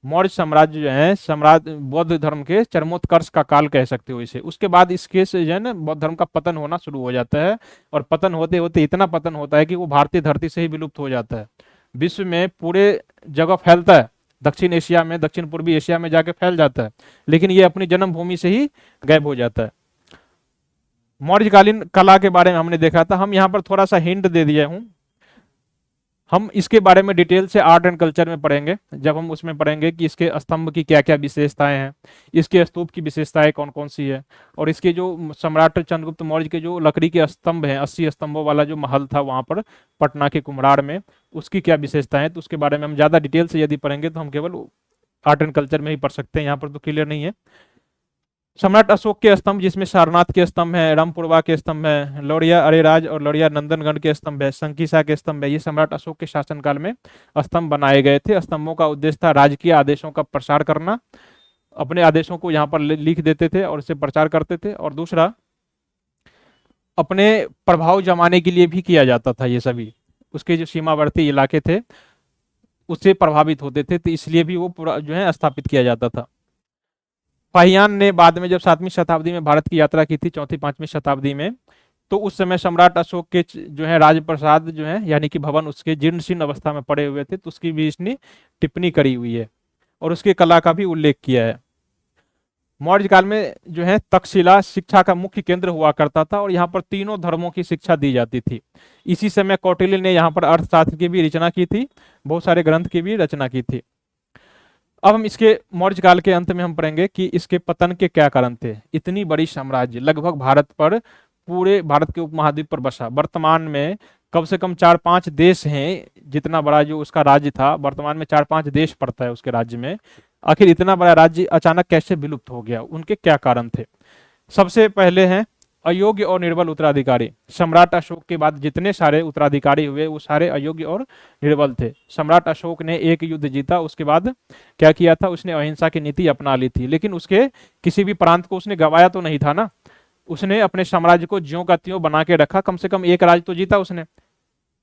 मौर्य साम्राज्य जो है सम्राट बौद्ध धर्म के चरमोत्कर्ष का काल कह सकते हो इसे। उसके बाद इसके से जो है ना बौद्ध धर्म का पतन होना शुरू हो जाता है, और पतन होते होते इतना पतन होता है कि वो भारतीय धरती से ही विलुप्त हो जाता है। विश्व में पूरे जगह फैलता है, दक्षिण एशिया में, दक्षिण पूर्वी एशिया में जाके फैल जाता है, लेकिन ये अपनी जन्मभूमि से ही गायब हो जाता है। मौर्यकालीन कला के बारे में हमने देखा था, हम यहाँ पर थोड़ा सा हिंट दे दिया हूँ। हम इसके बारे में डिटेल से आर्ट एंड कल्चर में पढ़ेंगे, जब हम उसमें पढ़ेंगे कि इसके स्तंभ की क्या क्या विशेषताएं हैं, इसके स्तूप की विशेषताएं कौन कौन सी है, और इसके जो सम्राट चंद्रगुप्त मौर्य के जो लकड़ी के स्तंभ हैं, 80 स्तंभों वाला जो महल था वहां पर पटना के कुम्हरार में, उसकी क्या विशेषताएं हैं, तो उसके बारे में हम ज्यादा डिटेल से यदि पढ़ेंगे तो हम केवल आर्ट एंड कल्चर में ही पढ़ सकते हैं, यहाँ पर तो क्लियर नहीं है। सम्राट अशोक के स्तंभ, जिसमें सारनाथ के स्तंभ है, रामपुरवा के स्तंभ है, लौरिया अरेराज और लौरिया नंदनगढ़ के स्तंभ है, संकीसा के स्तंभ है, ये सम्राट अशोक के शासनकाल में स्तंभ बनाए गए थे। स्तंभों का उद्देश्य था राजकीय आदेशों का प्रसार करना, अपने आदेशों को यहाँ पर लिख देते थे और इसे प्रचार करते थे, और दूसरा अपने प्रभाव जमाने के लिए भी किया जाता था। ये सभी उसके जो सीमावर्ती इलाके थे उससे प्रभावित होते थे, तो इसलिए भी वो पूरा जो है स्थापित किया जाता था। फाहियान ने बाद में जब 7वीं शताब्दी में भारत की यात्रा की थी, 4वीं-5वीं शताब्दी में, तो उस समय सम्राट अशोक के जो है राजप्रसाद जो है यानी कि भवन उसके जीर्ण शीर्ण अवस्था में पड़े हुए थे, तो उसकी भी इसने टिप्पणी करी हुई है और उसके कला का भी उल्लेख किया है। मौर्य काल में जो है तक्षशिला शिक्षा का मुख्य केंद्र हुआ करता था, और यहाँ पर तीनों धर्मों की शिक्षा दी जाती थी। इसी समय कौटिल्य ने यहाँ पर अर्थशास्त्र की भी रचना की थी, बहुत सारे ग्रंथ की भी रचना की थी। अब हम इसके मौर्य काल के अंत में हम पढ़ेंगे कि इसके पतन के क्या कारण थे। इतनी बड़ी साम्राज्य लगभग भारत पर, पूरे भारत के उपमहाद्वीप पर बसा, वर्तमान में कम से कम 4-5 देश हैं, जितना बड़ा जो उसका राज्य था, वर्तमान में 4-5 देश पड़ता है उसके राज्य में। आखिर इतना बड़ा राज्य अचानक कैसे विलुप्त हो गया, उनके क्या कारण थे। सबसे पहले हैं अयोग्य और निर्बल उत्तराधिकारी। सम्राट अशोक के बाद जितने सारे उत्तराधिकारी हुए वो सारे अयोग्य और निर्बल थे। सम्राट अशोक ने एक युद्ध जीता, उसके बाद क्या किया था, उसने अहिंसा की नीति अपना ली थी, लेकिन उसके किसी भी प्रांत को उसने गवाया तो नहीं था ना, उसने अपने साम्राज्य को ज्यों का त्यों बना के रखा। कम से कम एक राज्य तो जीता उसने,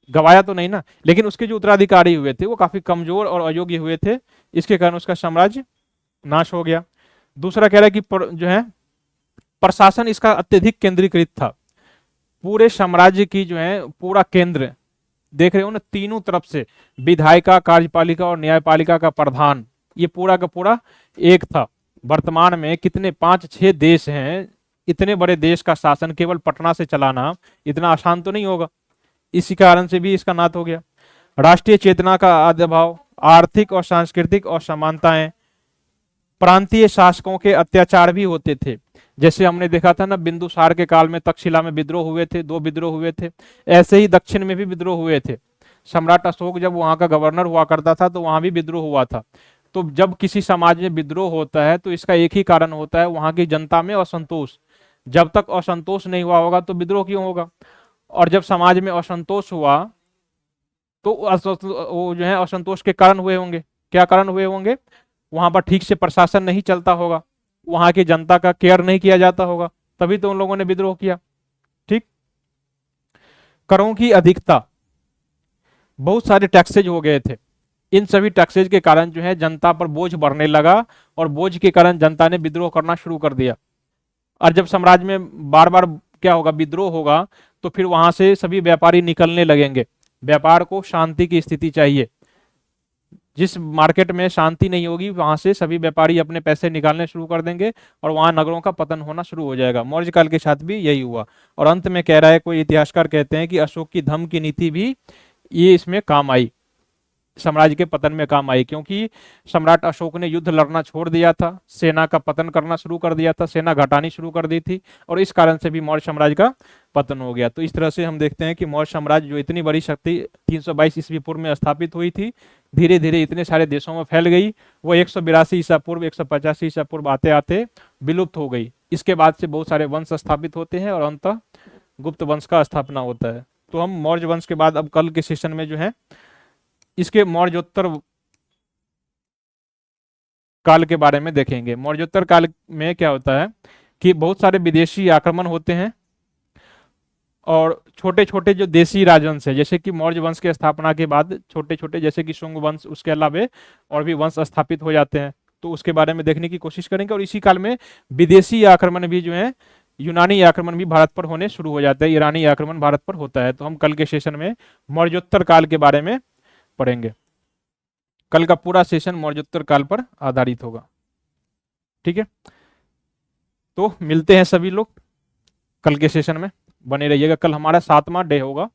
गवाया तो नहीं ना। लेकिन उसके जो उत्तराधिकारी हुए थे वो काफी कमजोर और अयोग्य हुए थे, इसके कारण उसका साम्राज्य नाश हो गया। दूसरा कह रहा है कि जो है प्रशासन इसका अत्यधिक केंद्रीकृत था, पूरे साम्राज्य की जो है पूरा केंद्र, देख रहे हो ना, तीनों तरफ से विधायिका, कार्यपालिका और न्यायपालिका का प्रधान, ये पूरा का पूरा एक था। वर्तमान में कितने 5-6 देश हैं, इतने बड़े देश का शासन केवल पटना से चलाना इतना आसान तो नहीं होगा, इसी कारण से भी इसका नात हो गया। राष्ट्रीय चेतना का अभाव, आर्थिक और सांस्कृतिक असमानताएं, प्रांतीय शासकों के अत्याचार भी होते थे। जैसे हमने देखा था ना, बिंदुसार के काल में तक्षशिला में विद्रोह हुए थे, 2 विद्रोह हुए थे। ऐसे ही दक्षिण में भी विद्रोह हुए थे। सम्राट अशोक जब वहां का गवर्नर हुआ करता था तो वहां भी विद्रोह हुआ था। तो जब किसी समाज में विद्रोह होता है तो इसका एक ही कारण होता है, वहां की जनता में असंतोष। जब तक असंतोष नहीं हुआ होगा तो विद्रोह क्यों होगा? और जब समाज में असंतोष हुआ तो वो जो है असंतोष के कारण हुए होंगे। क्या कारण हुए होंगे? वहां पर ठीक से प्रशासन नहीं चलता होगा, वहां की जनता का केयर नहीं किया जाता होगा, तभी तो उन लोगों ने विद्रोह किया। ठीक। करों की अधिकता, बहुत सारे टैक्सेज हो गए थे। इन सभी टैक्सेज के कारण जो है जनता पर बोझ बढ़ने लगा और बोझ के कारण जनता ने विद्रोह करना शुरू कर दिया। और जब साम्राज्य में बार बार क्या होगा, विद्रोह होगा, तो फिर वहां से सभी व्यापारी निकलने लगेंगे। व्यापार को शांति की स्थिति चाहिए। जिस मार्केट में शांति नहीं होगी वहां से सभी व्यापारी अपने पैसे निकालने शुरू कर देंगे और वहां नगरों का पतन होना शुरू हो जाएगा। मौर्य काल के साथ भी यही हुआ। और अंत में कह रहा है, कोई इतिहासकार कहते हैं कि अशोक की धम्म की नीति भी ये इसमें काम आई, साम्राज्य के पतन में काम आई, क्योंकि सम्राट अशोक ने युद्ध लड़ना छोड़ दिया था, सेना का पतन करना शुरू कर दिया था, सेना घटानी शुरू कर दी थी, और इस कारण से भी मौर्य साम्राज्य का पतन हो गया। तो इस तरह से हम देखते हैं कि मौर्य साम्राज्य जो इतनी बड़ी शक्ति 322 ईस्वी पूर्व में स्थापित हुई थी, धीरे धीरे इतने सारे देशों में फैल गई, वो 182 ईसा पूर्व 185 ईसा पूर्व आते आते विलुप्त हो गई। इसके बाद से बहुत सारे वंश स्थापित होते हैं और अंततः गुप्त वंश का स्थापना होता है। तो हम मौर्य वंश के बाद अब कल के सेशन में जो है इसके मौर्योत्तर काल के बारे में देखेंगे। मौर्योत्तर काल में क्या होता है कि बहुत सारे विदेशी आक्रमण होते हैं और छोटे छोटे जो देसी राजवंश है, जैसे कि मौर्य वंश के स्थापना के बाद छोटे छोटे जैसे कि शुंग वंश, उसके अलावा और भी वंश स्थापित हो जाते हैं। तो उसके बारे में देखने की कोशिश करेंगे। और इसी काल में विदेशी आक्रमण भी जो है, यूनानी आक्रमण भी भारत पर होने शुरू हो जाते हैं, ईरानी आक्रमण भारत पर होता है। तो हम कल के सेशन में मौर्योत्तर काल के बारे में पढ़ेंगे। कल का पूरा सेशन मौर्योत्तर काल पर आधारित होगा। ठीक है, तो मिलते हैं सभी लोग कल के सेशन में, बने रहिएगा। कल हमारा 7वां डे होगा।